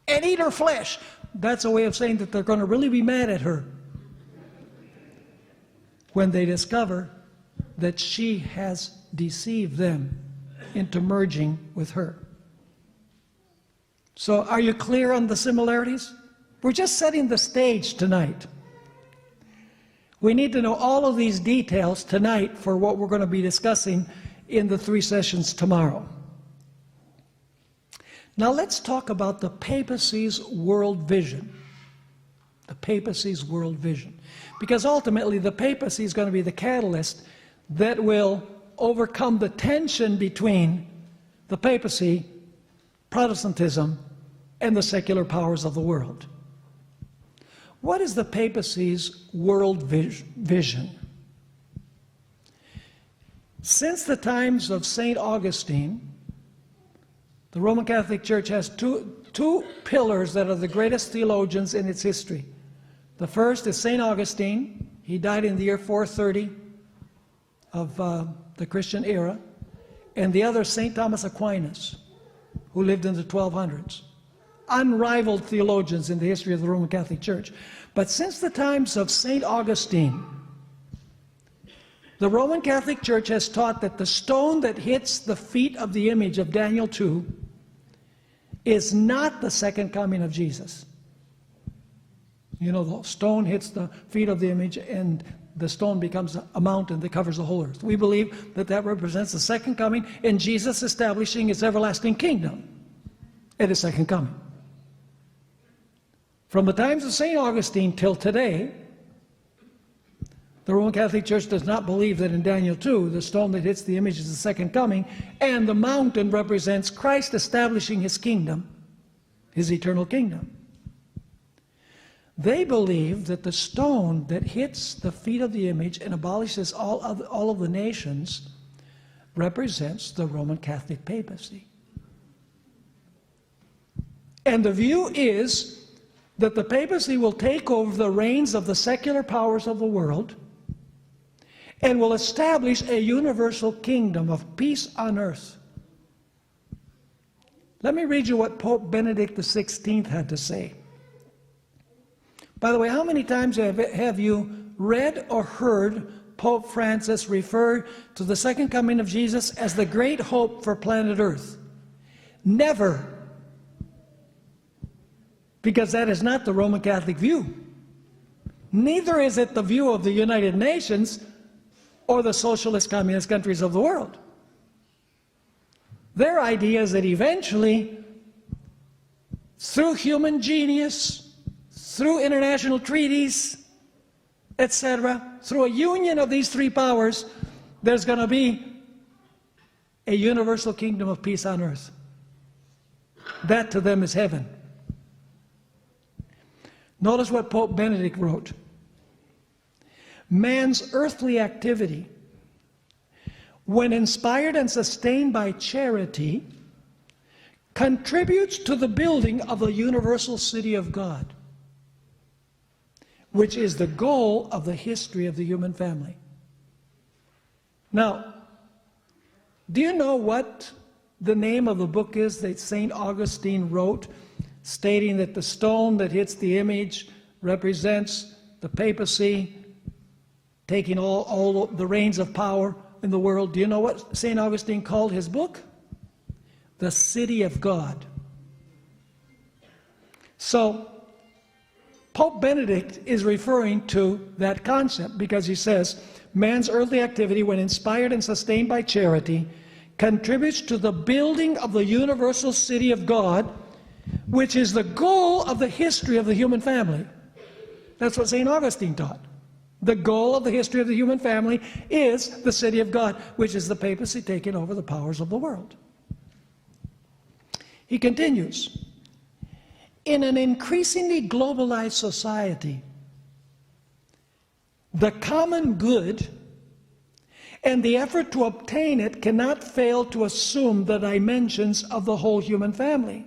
and eat her flesh. That's a way of saying that they're going to really be mad at her when they discover that she has deceived them into merging with her. So are you clear on the similarities? We're just setting the stage tonight. We need to know all of these details tonight for what we're going to be discussing in the 3 sessions tomorrow. Now let's talk about the papacy's world vision. The papacy's world vision. Because ultimately the papacy is going to be the catalyst that will overcome the tension between the papacy, Protestantism, and the secular powers of the world. What is the papacy's world vision? Since the times of St. Augustine, the Roman Catholic Church has two pillars that are the greatest theologians in its history. The first is St. Augustine. He died in the year 430 of the Christian era. And the other, St. Thomas Aquinas, who lived in the 1200s. Unrivaled theologians in the history of the Roman Catholic Church. But since the times of St. Augustine, the Roman Catholic Church has taught that the stone that hits the feet of the image of Daniel 2 is not the second coming of Jesus. You know, the stone hits the feet of the image and the stone becomes a mountain that covers the whole earth. We believe that that represents the second coming and Jesus establishing his everlasting kingdom at his second coming. From the times of St. Augustine till today, the Roman Catholic Church does not believe that in Daniel 2, the stone that hits the image is the second coming, and the mountain represents Christ establishing his kingdom, his eternal kingdom. They believe that the stone that hits the feet of the image and abolishes all of the nations represents the Roman Catholic papacy. And the view is that the papacy will take over the reins of the secular powers of the world and will establish a universal kingdom of peace on earth. Let me read you what Pope Benedict XVI had to say. By the way, how many times have you read or heard Pope Francis refer to the second coming of Jesus as the great hope for planet Earth? Never. Because that is not the Roman Catholic view. Neither is it the view of the United Nations or the socialist communist countries of the world. Their idea is that eventually, through human genius, through international treaties, etc., through a union of these three powers, there's going to be a universal kingdom of peace on earth. That to them is heaven. Notice what Pope Benedict wrote. Man's earthly activity, when inspired and sustained by charity, contributes to the building of the universal city of God, which is the goal of the history of the human family. Now, do you know what the name of the book is that St. Augustine wrote, stating that the stone that hits the image represents the papacy taking all the reins of power in the world? Do you know what St. Augustine called his book? The City of God. So, Pope Benedict is referring to that concept because he says, man's earthly activity, when inspired and sustained by charity, contributes to the building of the universal city of God, which is the goal of the history of the human family. That's what St. Augustine taught. The goal of the history of the human family is the city of God, which is the papacy taking over the powers of the world. He continues, in an increasingly globalized society, the common good and the effort to obtain it cannot fail to assume the dimensions of the whole human family.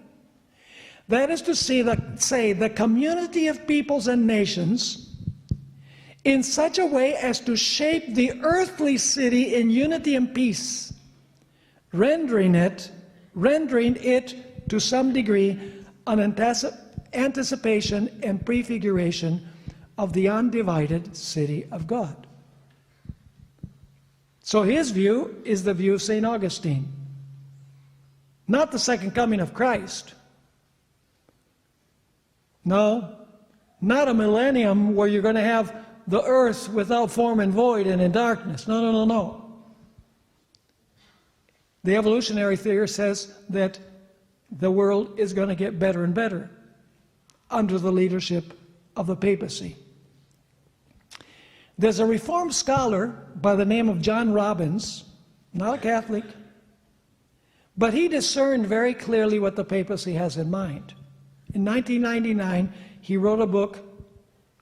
That is to say, the community of peoples and nations in such a way as to shape the earthly city in unity and peace, rendering it to some degree an anticipation and prefiguration of the undivided city of God. So his view is the view of St. Augustine. Not the second coming of Christ. No, not a millennium where you're going to have the earth without form and void and in darkness. No, no, no, no. The evolutionary theory says that the world is going to get better and better under the leadership of the papacy. There's a Reformed scholar by the name of John Robbins, not a Catholic, but he discerned very clearly what the papacy has in mind. In 1999, he wrote a book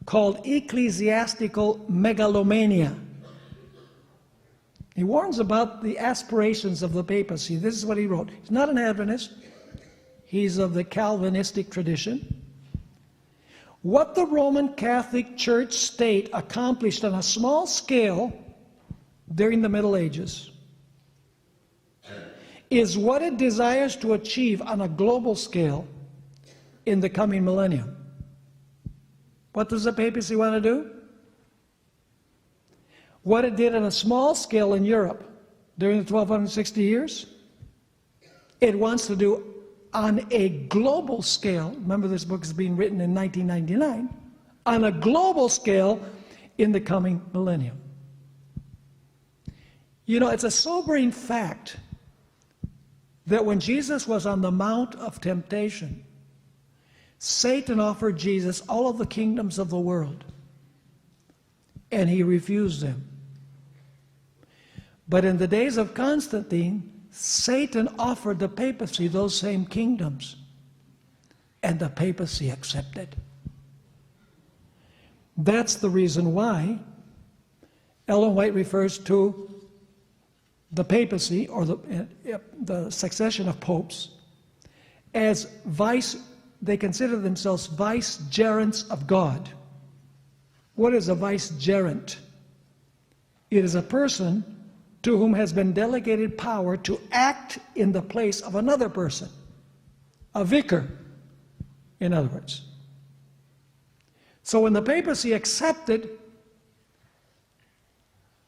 called Ecclesiastical Megalomania. He warns about the aspirations of the papacy. This is what he wrote. He's not an Adventist. He's of the Calvinistic tradition. What the Roman Catholic Church state accomplished on a small scale during the Middle Ages is what it desires to achieve on a global scale in the coming millennium. What does the papacy want to do? What it did on a small scale in Europe during the 1260 years, it wants to do on a global scale. Remember, this book is being written in 1999. On a global scale in the coming millennium. You know, it's a sobering fact that when Jesus was on the Mount of Temptation, Satan offered Jesus all of the kingdoms of the world, and he refused them. But in the days of Constantine, Satan offered the papacy those same kingdoms, and the papacy accepted. That's the reason why Ellen White refers to the papacy, or the succession of popes, as they consider themselves vicegerents of God. What is a vicegerent? It is a person to whom has been delegated power to act in the place of another person. A vicar, in other words. So when the papacy accepted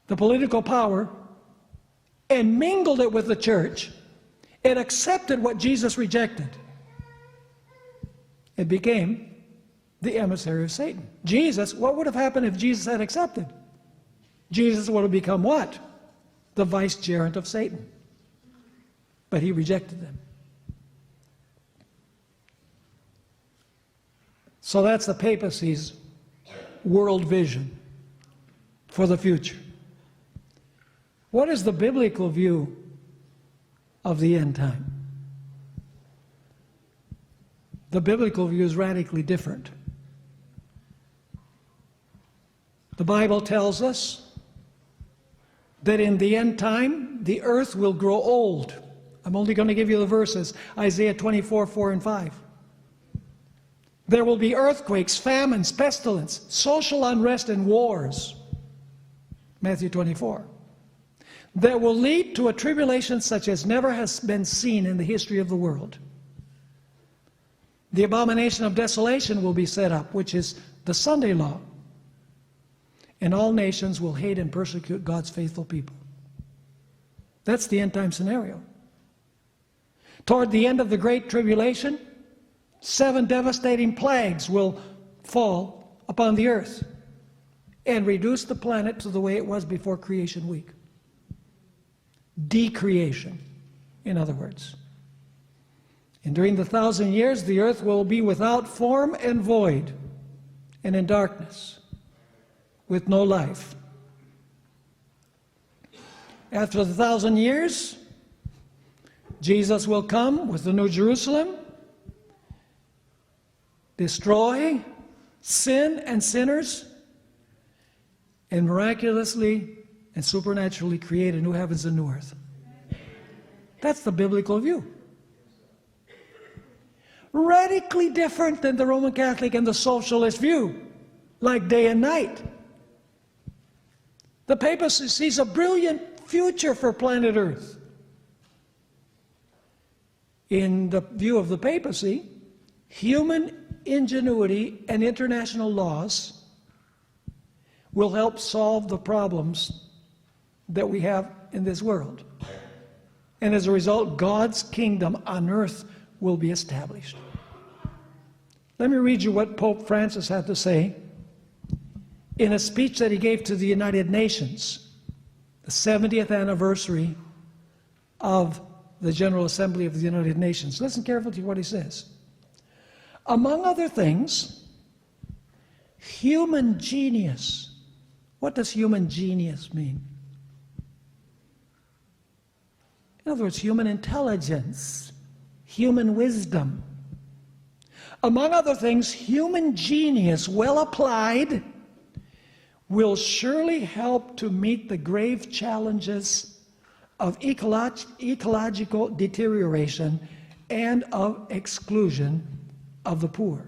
the political power and mingled it with the church, it accepted what Jesus rejected. It became the emissary of Satan. Jesus, what would have happened if Jesus had accepted? Jesus would have become what? The vicegerent of Satan. But he rejected them. So that's the papacy's world vision for the future. What is the biblical view of the end time? The biblical view is radically different. The Bible tells us that in the end time, the earth will grow old. I'm only going to give you the verses, Isaiah 24, 4 and 5. There will be earthquakes, famines, pestilence, social unrest, and wars. Matthew 24. That will lead to a tribulation such as never has been seen in the history of the world. The abomination of desolation will be set up, which is the Sunday law. And all nations will hate and persecute God's faithful people. That's the end time scenario. Toward the end of the Great Tribulation, 7 devastating plagues will fall upon the earth and reduce the planet to the way it was before creation week. Decreation. in other words. And during the 1,000 years, the earth will be without form and void, and in darkness, with no life. After the 1,000 years, Jesus will come with the New Jerusalem, destroy sin and sinners, and miraculously and supernaturally create a new heavens and new earth. That's the biblical view. Radically different than the Roman Catholic and the socialist view, like day and night. The papacy sees a brilliant future for planet Earth. In the view of the papacy, human ingenuity and international laws will help solve the problems that we have in this world. And as a result, God's kingdom on earth will be established. Let me read you what Pope Francis had to say in a speech that he gave to the United Nations, the 70th anniversary of the General Assembly of the United Nations. Listen carefully to what he says. Among other things, human genius. What does human genius mean? In other words, human intelligence, human wisdom. Among other things, human genius, well applied, will surely help to meet the grave challenges of ecological deterioration and of exclusion of the poor.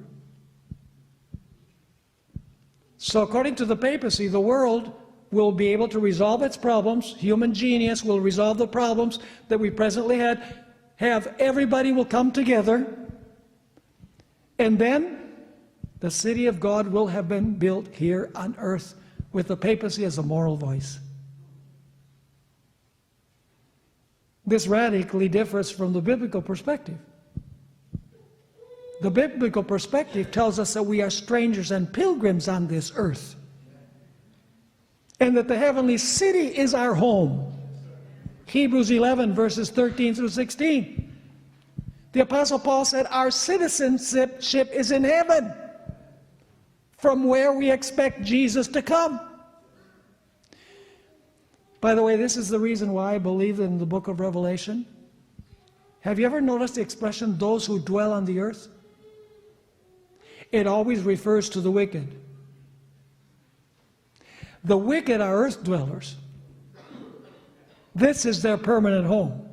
So according to the papacy, the world will be able to resolve its problems. Human genius will resolve the problems that we presently have. Everybody will come together. And then the city of God will have been built here on earth with the papacy as a moral voice. This radically differs from the biblical perspective. The biblical perspective tells us that we are strangers and pilgrims on this earth, and that the heavenly city is our home. Hebrews 11, verses 13 through 16. The Apostle Paul said, our citizenship is in heaven, from where we expect Jesus to come. By the way, this is the reason why I believe in the book of Revelation. Have you ever noticed the expression, those who dwell on the earth? It always refers to the wicked. The wicked are earth dwellers. This is their permanent home.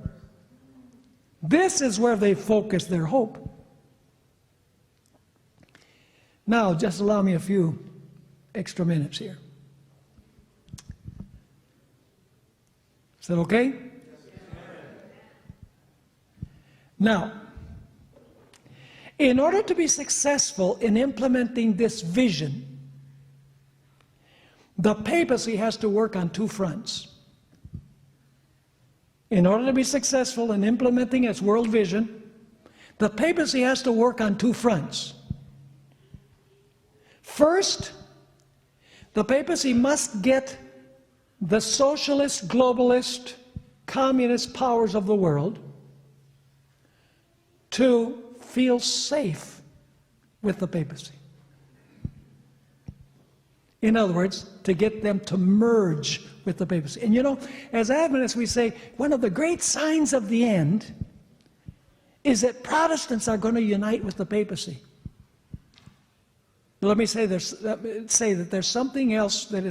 This is where they focus their hope. Now, just allow me a few extra minutes here. Is that okay? Now, in order to be successful in implementing this vision, the papacy has to work on two fronts. In order to be successful in implementing its world vision, the papacy has to work on two fronts. First, the papacy must get the socialist, globalist, communist powers of the world to feel safe with the papacy. In other words, to get them to merge with the papacy. And you know, as Adventists we say, one of the great signs of the end is that Protestants are going to unite with the papacy. Let me say that there's something else that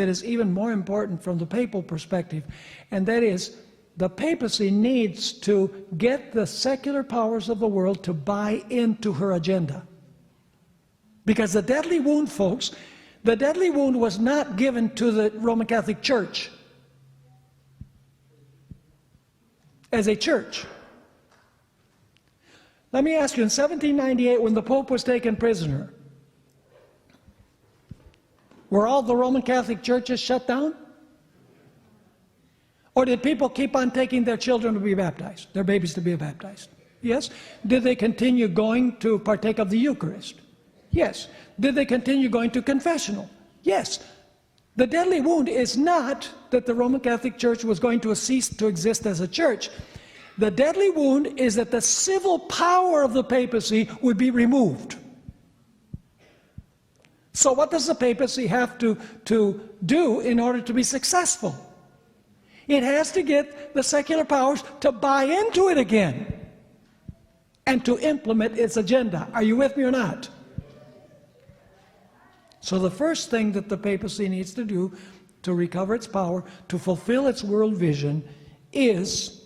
is even more important from the papal perspective, and that is the papacy needs to get the secular powers of the world to buy into her agenda. Because the deadly wound, folks, the deadly wound was not given to the Roman Catholic Church as a church. Let me ask you, in 1798, when the Pope was taken prisoner, were all the Roman Catholic churches shut down? Or did people keep on taking their children to be baptized, their babies to be baptized? Yes. Did they continue going to partake of the Eucharist? Yes. Did they continue going to confessional? Yes. The deadly wound is not that the Roman Catholic Church was going to cease to exist as a church. The deadly wound is that the civil power of the papacy would be removed. So what does the papacy have to do in order to be successful? It has to get the secular powers to buy into it again and to implement its agenda. Are you with me or not? So the first thing that the papacy needs to do to recover its power, to fulfill its world vision, is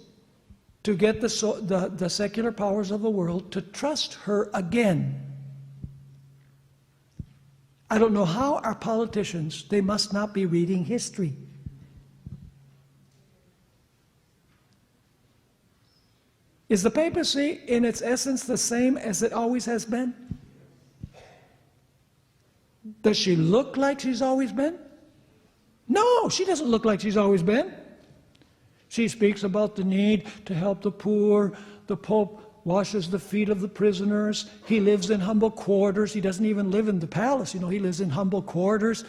to get the secular powers of the world to trust her again. I don't know how our politicians, they must not be reading history. Is the papacy in its essence the same as it always has been? Does she look like she's always been? No, she doesn't look like she's always been. She speaks about the need to help the poor. The Pope washes the feet of the prisoners. He lives in humble quarters. He doesn't even live in the palace. He lives in humble quarters.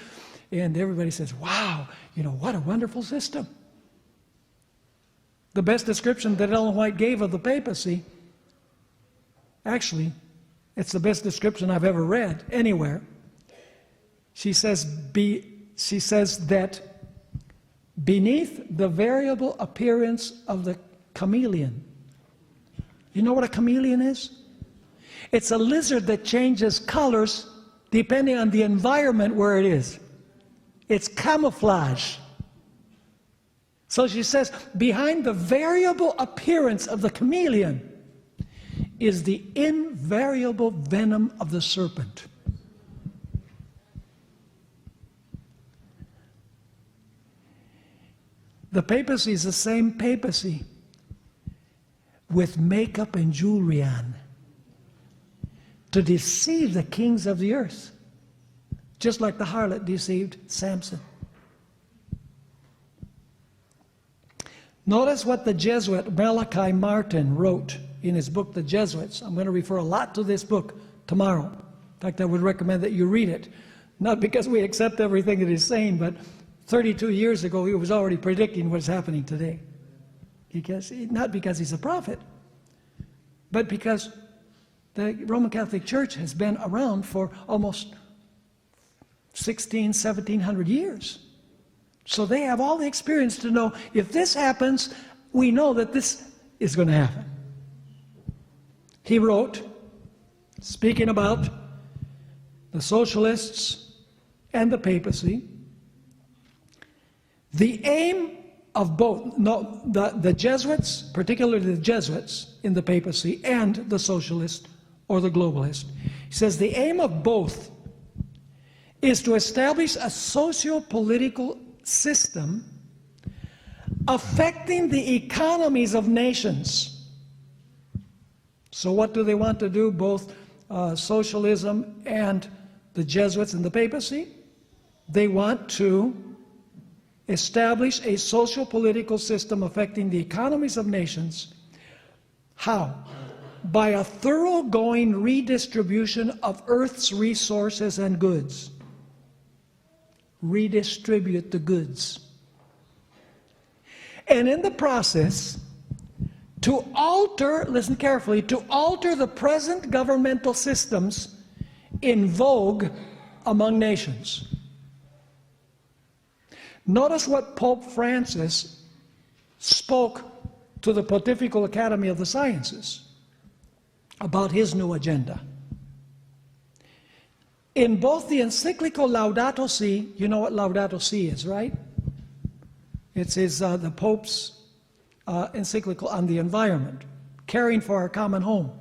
And everybody says, wow, what a wonderful system. The best description that Ellen White gave of the papacy, actually, it's the best description I've ever read anywhere. She says that beneath the variable appearance of the chameleon. You know what a chameleon is? It's a lizard that changes colors depending on the environment where it is. It's camouflage. So she says, behind the variable appearance of the chameleon is the invariable venom of the serpent. The papacy is the same papacy with makeup and jewelry on to deceive the kings of the earth, just like the harlot deceived Samson. Notice what the Jesuit Malachi Martin wrote in his book, The Jesuits. I'm going to refer a lot to this book tomorrow. In fact, I would recommend that you read it. Not because we accept everything that he's saying, but 32 years ago, he was already predicting what's happening today. Not because he's a prophet, but because the Roman Catholic Church has been around for almost 1700 years. So they have all the experience to know if this happens, we know that this is going to happen. He wrote, speaking about the socialists and the papacy, the aim of both, the Jesuits, particularly the Jesuits in the papacy, and the socialist or the globalist, he says the aim of both is to establish a socio-political system affecting the economies of nations. So what do they want to do, both socialism and the Jesuits and the papacy? They want to establish a socio-political system affecting the economies of nations. How? By a thoroughgoing redistribution of Earth's resources and goods. Redistribute the goods. And in the process, to alter, listen carefully, to alter the present governmental systems in vogue among nations. Notice what Pope Francis spoke to the Pontifical Academy of the Sciences about his new agenda. In both the encyclical Laudato Si, you know what Laudato Si is, right? It's the Pope's encyclical on the environment, caring for our common home.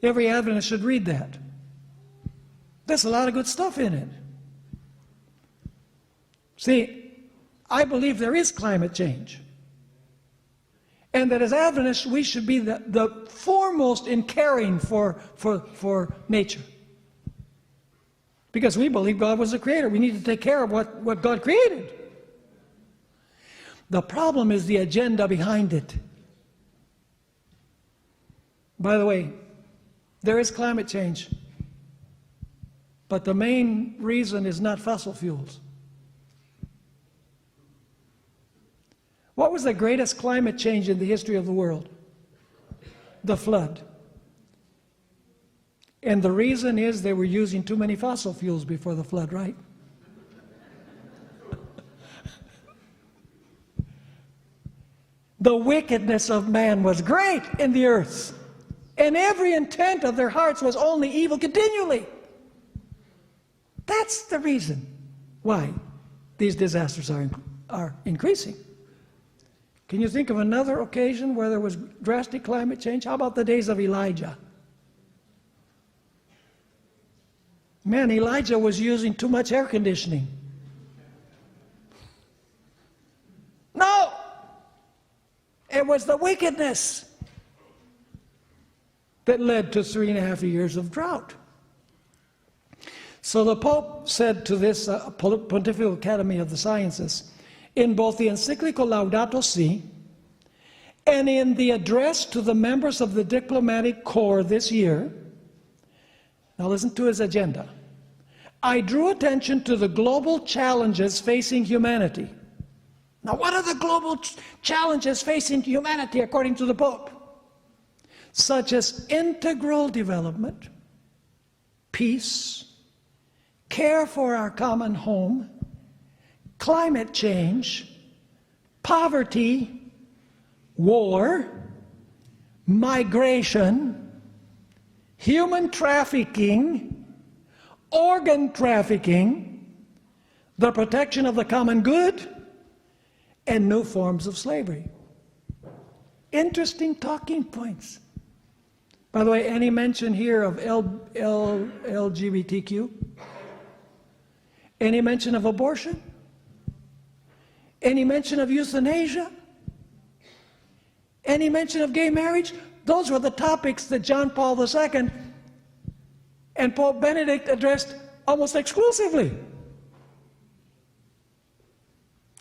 Every Adventist should read that. There's a lot of good stuff in it. See, I believe there is climate change. And that as Adventists, we should be the foremost in caring for nature. Because we believe God was the creator. We need to take care of what God created. The problem is the agenda behind it. By the way, there is climate change. But the main reason is not fossil fuels. What was the greatest climate change in the history of the world? The flood. And the reason is they were using too many fossil fuels before the flood, right? The wickedness of man was great in the earth, and every intent of their hearts was only evil continually. That's the reason why these disasters are increasing. Can you think of another occasion where there was drastic climate change? How about the days of Elijah? Man, Elijah was using too much air conditioning. No! It was the wickedness that led to 3.5 years of drought. So the Pope said to this Pontifical Academy of the Sciences, in both the encyclical Laudato Si and in the address to the members of the diplomatic corps this year, now listen to his agenda, I drew attention to the global challenges facing humanity. Now, what are the global challenges facing humanity according to the Pope? Such as integral development, peace, care for our common home, climate change, poverty, war, migration, human trafficking, organ trafficking, the protection of the common good, and new forms of slavery. Interesting talking points. By the way, any mention here of LGBTQ? Any mention of abortion? Any mention of euthanasia? Any mention of gay marriage? Those were the topics that John Paul II and Pope Benedict addressed almost exclusively.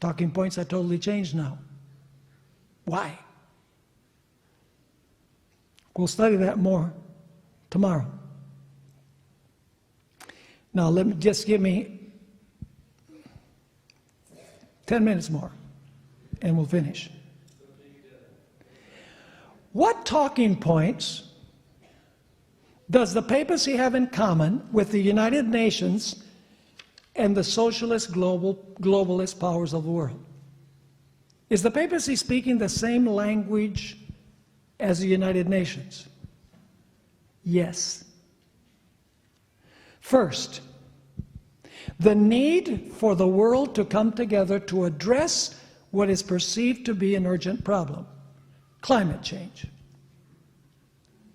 Talking points are totally changed now. Why? We'll study that more tomorrow. Now, give me 10 minutes more, and we'll finish. What talking points does the papacy have in common with the United Nations and the socialist globalist powers of the world? Is the papacy speaking the same language as the United Nations? Yes. First, the need for the world to come together to address what is perceived to be an urgent problem, climate change.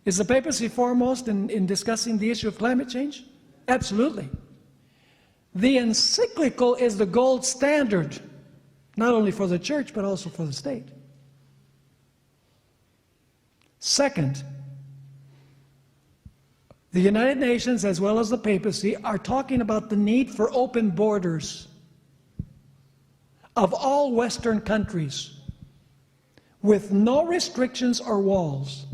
Is the papacy foremost in discussing the issue of climate change? Absolutely. The encyclical is the gold standard, not only for the church, but also for the state. Second, the United Nations, as well as the papacy, are talking about the need for open borders of all Western countries with no restrictions or walls.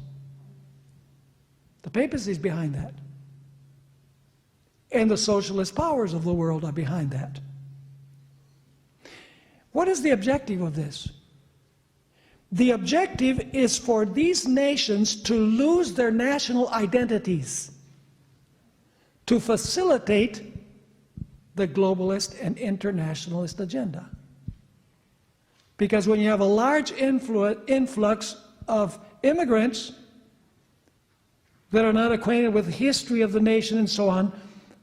The papacy is behind that. And the socialist powers of the world are behind that. What is the objective of this? The objective is for these nations to lose their national identities, to facilitate the globalist and internationalist agenda. Because when you have a large influx of immigrants that are not acquainted with the history of the nation and so on,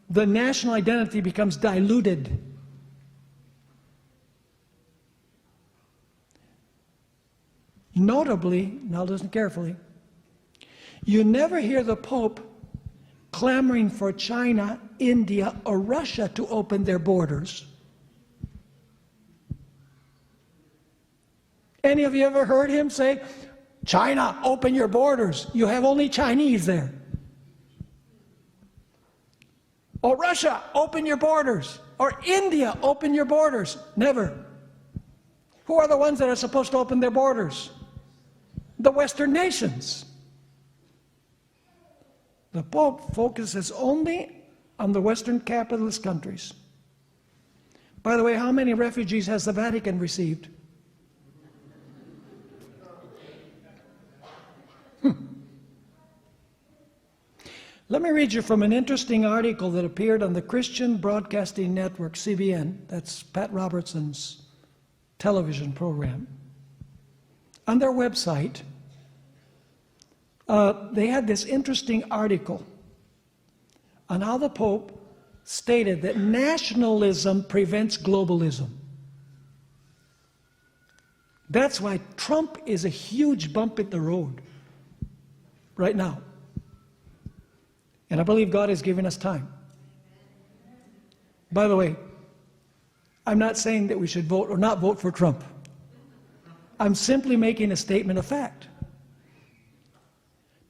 the national identity becomes diluted. Notably, now listen carefully, you never hear the Pope clamoring for China, India, or Russia to open their borders. Any of you ever heard him say, China, open your borders, you have only Chinese there? Or Russia, open your borders. Or India, open your borders. Never. Who are the ones that are supposed to open their borders? The Western nations. The Pope focuses only on the Western capitalist countries. By the way, how many refugees has the Vatican received? Let me read you from an interesting article that appeared on the Christian Broadcasting Network, CBN. That's Pat Robertson's television program. On their website, they had this interesting article on how the Pope stated that nationalism prevents globalism. That's why Trump is a huge bump in the road right now. And I believe God is giving us time. By the way, I'm not saying that we should vote or not vote for Trump. I'm simply making a statement of fact.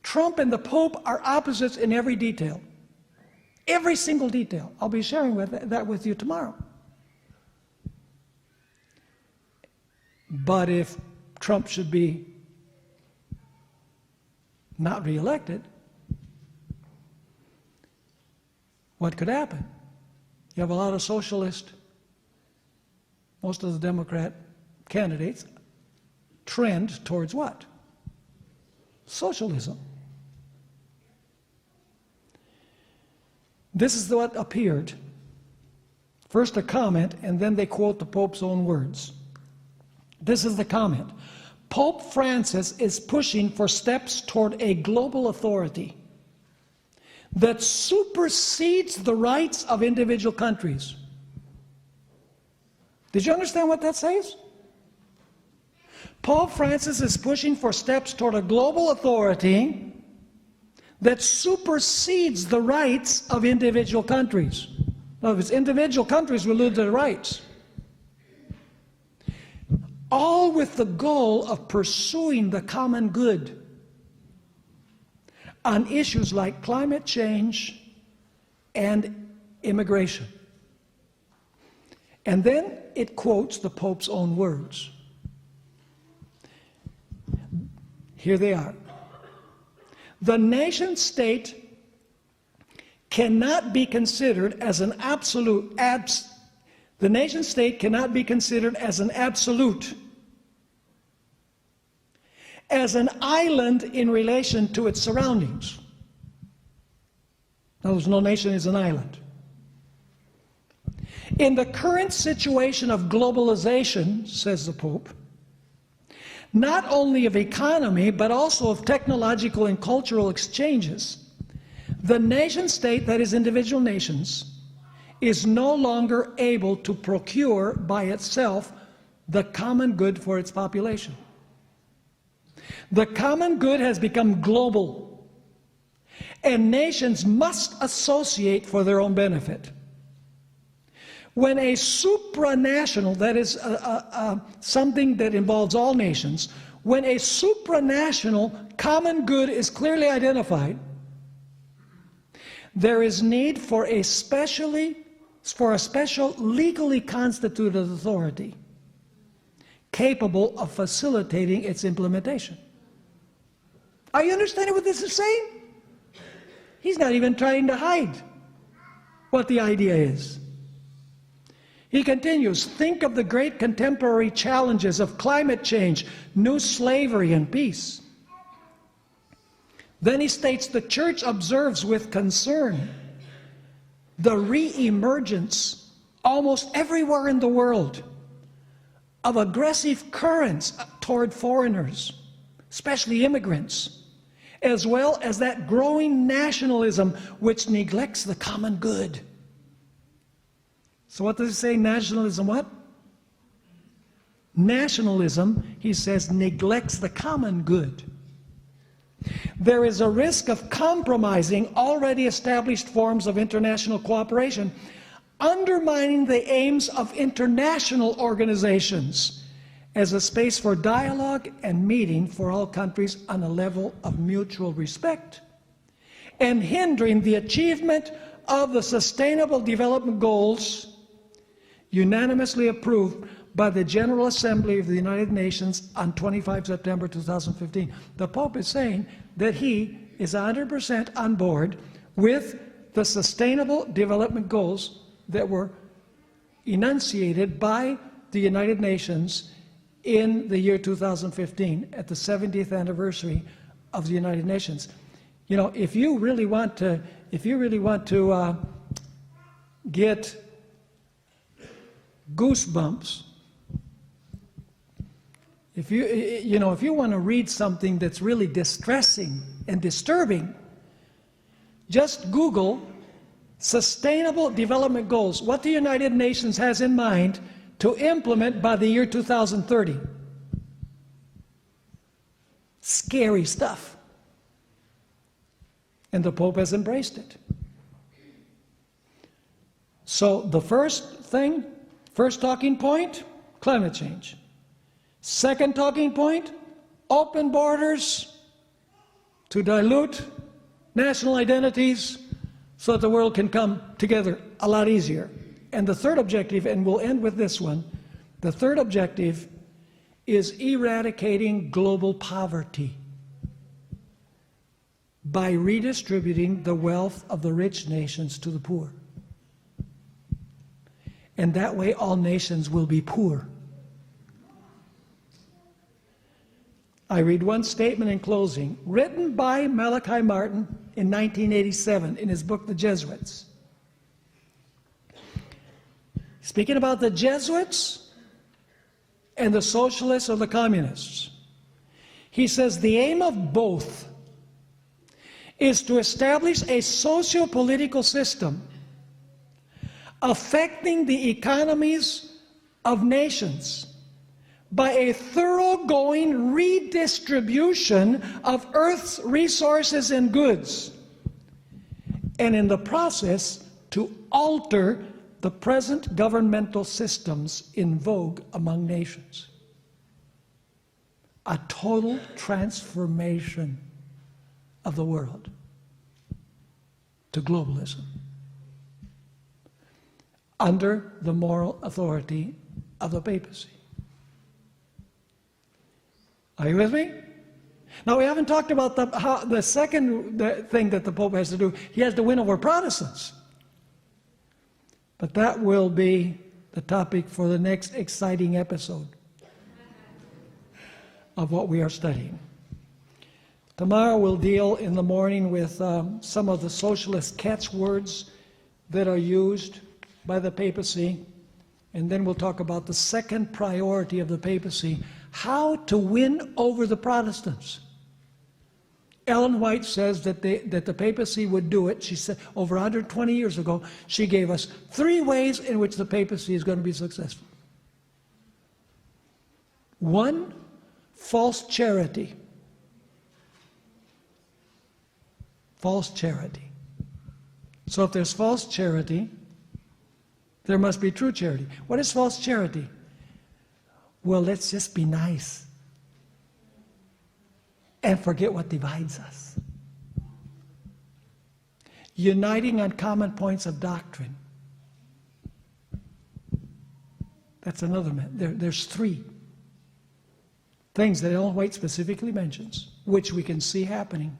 Trump and the Pope are opposites in every detail. Every single detail. I'll be sharing that with you tomorrow. But if Trump should be not reelected, what could happen? You have a lot of socialist, most of the Democrat candidates trend towards what? Socialism. This is what appeared. First a comment, and then they quote the Pope's own words. This is the comment. Pope Francis is pushing for steps toward a global authority that supersedes the rights of individual countries. Did you understand what that says? Pope Francis is pushing for steps toward a global authority that supersedes the rights of individual countries. In other words, individual countries will lose their rights. All with the goal of pursuing the common good on issues like climate change and immigration. And then it quotes the Pope's own words. Here they are. The nation state cannot be considered as an absolute. The nation state cannot be considered as an absolute, as an island in relation to its surroundings. In other words, no nation is an island. In the current situation of globalization, says the Pope, not only of economy, but also of technological and cultural exchanges, the nation state, that is individual nations, is no longer able to procure by itself the common good for its population. The common good has become global, and nations must associate for their own benefit. When a supranational, that is something that involves all nations, when a supranational common good is clearly identified, there is need for a special legally constituted authority capable of facilitating its implementation. Are you understanding what this is saying? He's not even trying to hide what the idea is. He continues, think of the great contemporary challenges of climate change, new slavery, and peace. Then he states, the Church observes with concern the re-emergence almost everywhere in the world of aggressive currents toward foreigners, especially immigrants, as well as that growing nationalism which neglects the common good. So what does it say? Nationalism what? Nationalism, he says, neglects the common good. There is a risk of compromising already established forms of international cooperation, undermining the aims of international organizations as a space for dialogue and meeting for all countries on a level of mutual respect, and hindering the achievement of the Sustainable Development Goals unanimously approved by the General Assembly of the United Nations on 25 September 2015. The Pope is saying that he is 100% on board with the Sustainable Development Goals that were enunciated by the United Nations in the year 2015 at the 70th anniversary of the United Nations. You know, if you really want to get goosebumps, if you want to read something that's really distressing and disturbing, just Google Sustainable Development Goals, what the United Nations has in mind to implement by the year 2030. Scary stuff. And the Pope has embraced it. So the first talking point, climate change. Second talking point, open borders to dilute national identities so that the world can come together a lot easier. And the third objective, and we'll end with this one, the third objective is eradicating global poverty by redistributing the wealth of the rich nations to the poor. And that way all nations will be poor. I read one statement in closing, written by Malachi Martin in 1987 in his book, The Jesuits. Speaking about the Jesuits and the socialists or the communists, he says the aim of both is to establish a socio-political system affecting the economies of nations by a thoroughgoing redistribution of Earth's resources and goods, and in the process to alter the present governmental systems in vogue among nations. A total transformation of the world to globalism under the moral authority of the papacy. Are you with me? Now, we haven't talked about the second thing that the Pope has to do. He has to win over Protestants. But that will be the topic for the next exciting episode of what we are studying. Tomorrow we'll deal in the morning with some of the socialist catchwords that are used by the papacy, and then we'll talk about the second priority of the papacy, how to win over the Protestants. Ellen White says that the papacy would do it. She said over 120 years ago, she gave us 3 ways in which the papacy is going to be successful. 1, false charity. False charity. So if there's false charity, there must be true charity. What is false charity? Well, let's just be nice and forget what divides us. Uniting on common points of doctrine. That's another. There's 3 things that Ellen White specifically mentions, which we can see happening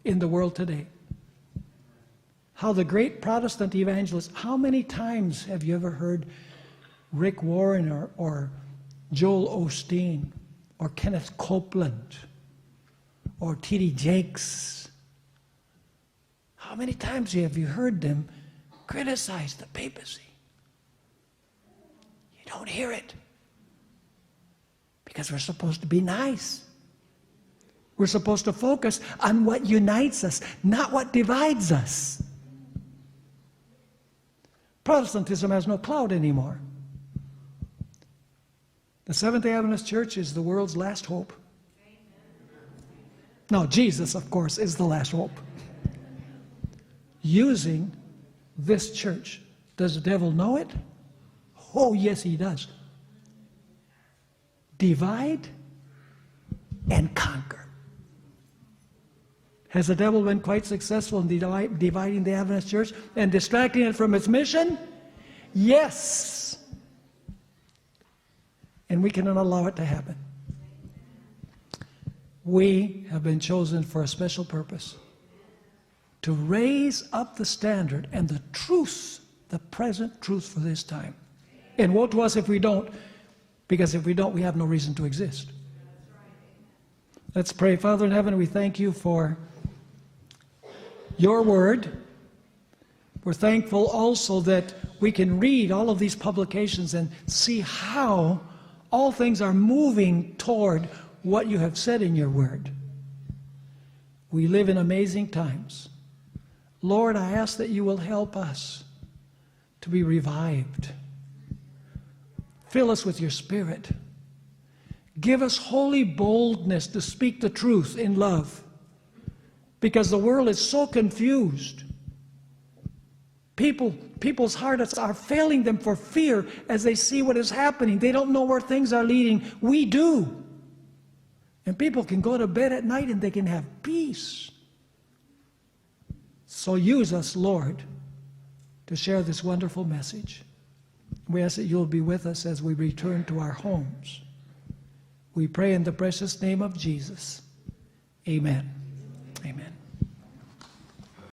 in the world today. How the great Protestant evangelists, how many times have you ever heard Rick Warren or Joel Osteen or Kenneth Copeland or T.D. Jakes? How many times have you heard them criticize the papacy? You don't hear it because we're supposed to be nice. We're supposed to focus on what unites us, not what divides us. Protestantism has no clout anymore. The Seventh-day Adventist Church is the world's last hope. No, Jesus, of course, is the last hope. Using this church. Does the devil know it? Oh, yes, he does. Divide and conquer. Has the devil been quite successful in dividing the Adventist church and distracting it from its mission? Yes. And we cannot allow it to happen. We have been chosen for a special purpose. To raise up the standard and the truth, the present truth for this time. And woe to us if we don't, because if we don't, we have no reason to exist. Let's pray. Father in heaven, we thank you for your word. We're thankful also that we can read all of these publications and see how all things are moving toward what you have said in your word. We live in amazing times. Lord, I ask that you will help us to be revived. Fill us with your Spirit. Give us holy boldness to speak the truth in love, because the world is so confused. People's hearts are failing them for fear as they see what is happening. They don't know where things are leading. We do. And people can go to bed at night and they can have peace. So use us, Lord, to share this wonderful message. We ask that you'll be with us as we return to our homes. We pray in the precious name of Jesus. Amen. Amen.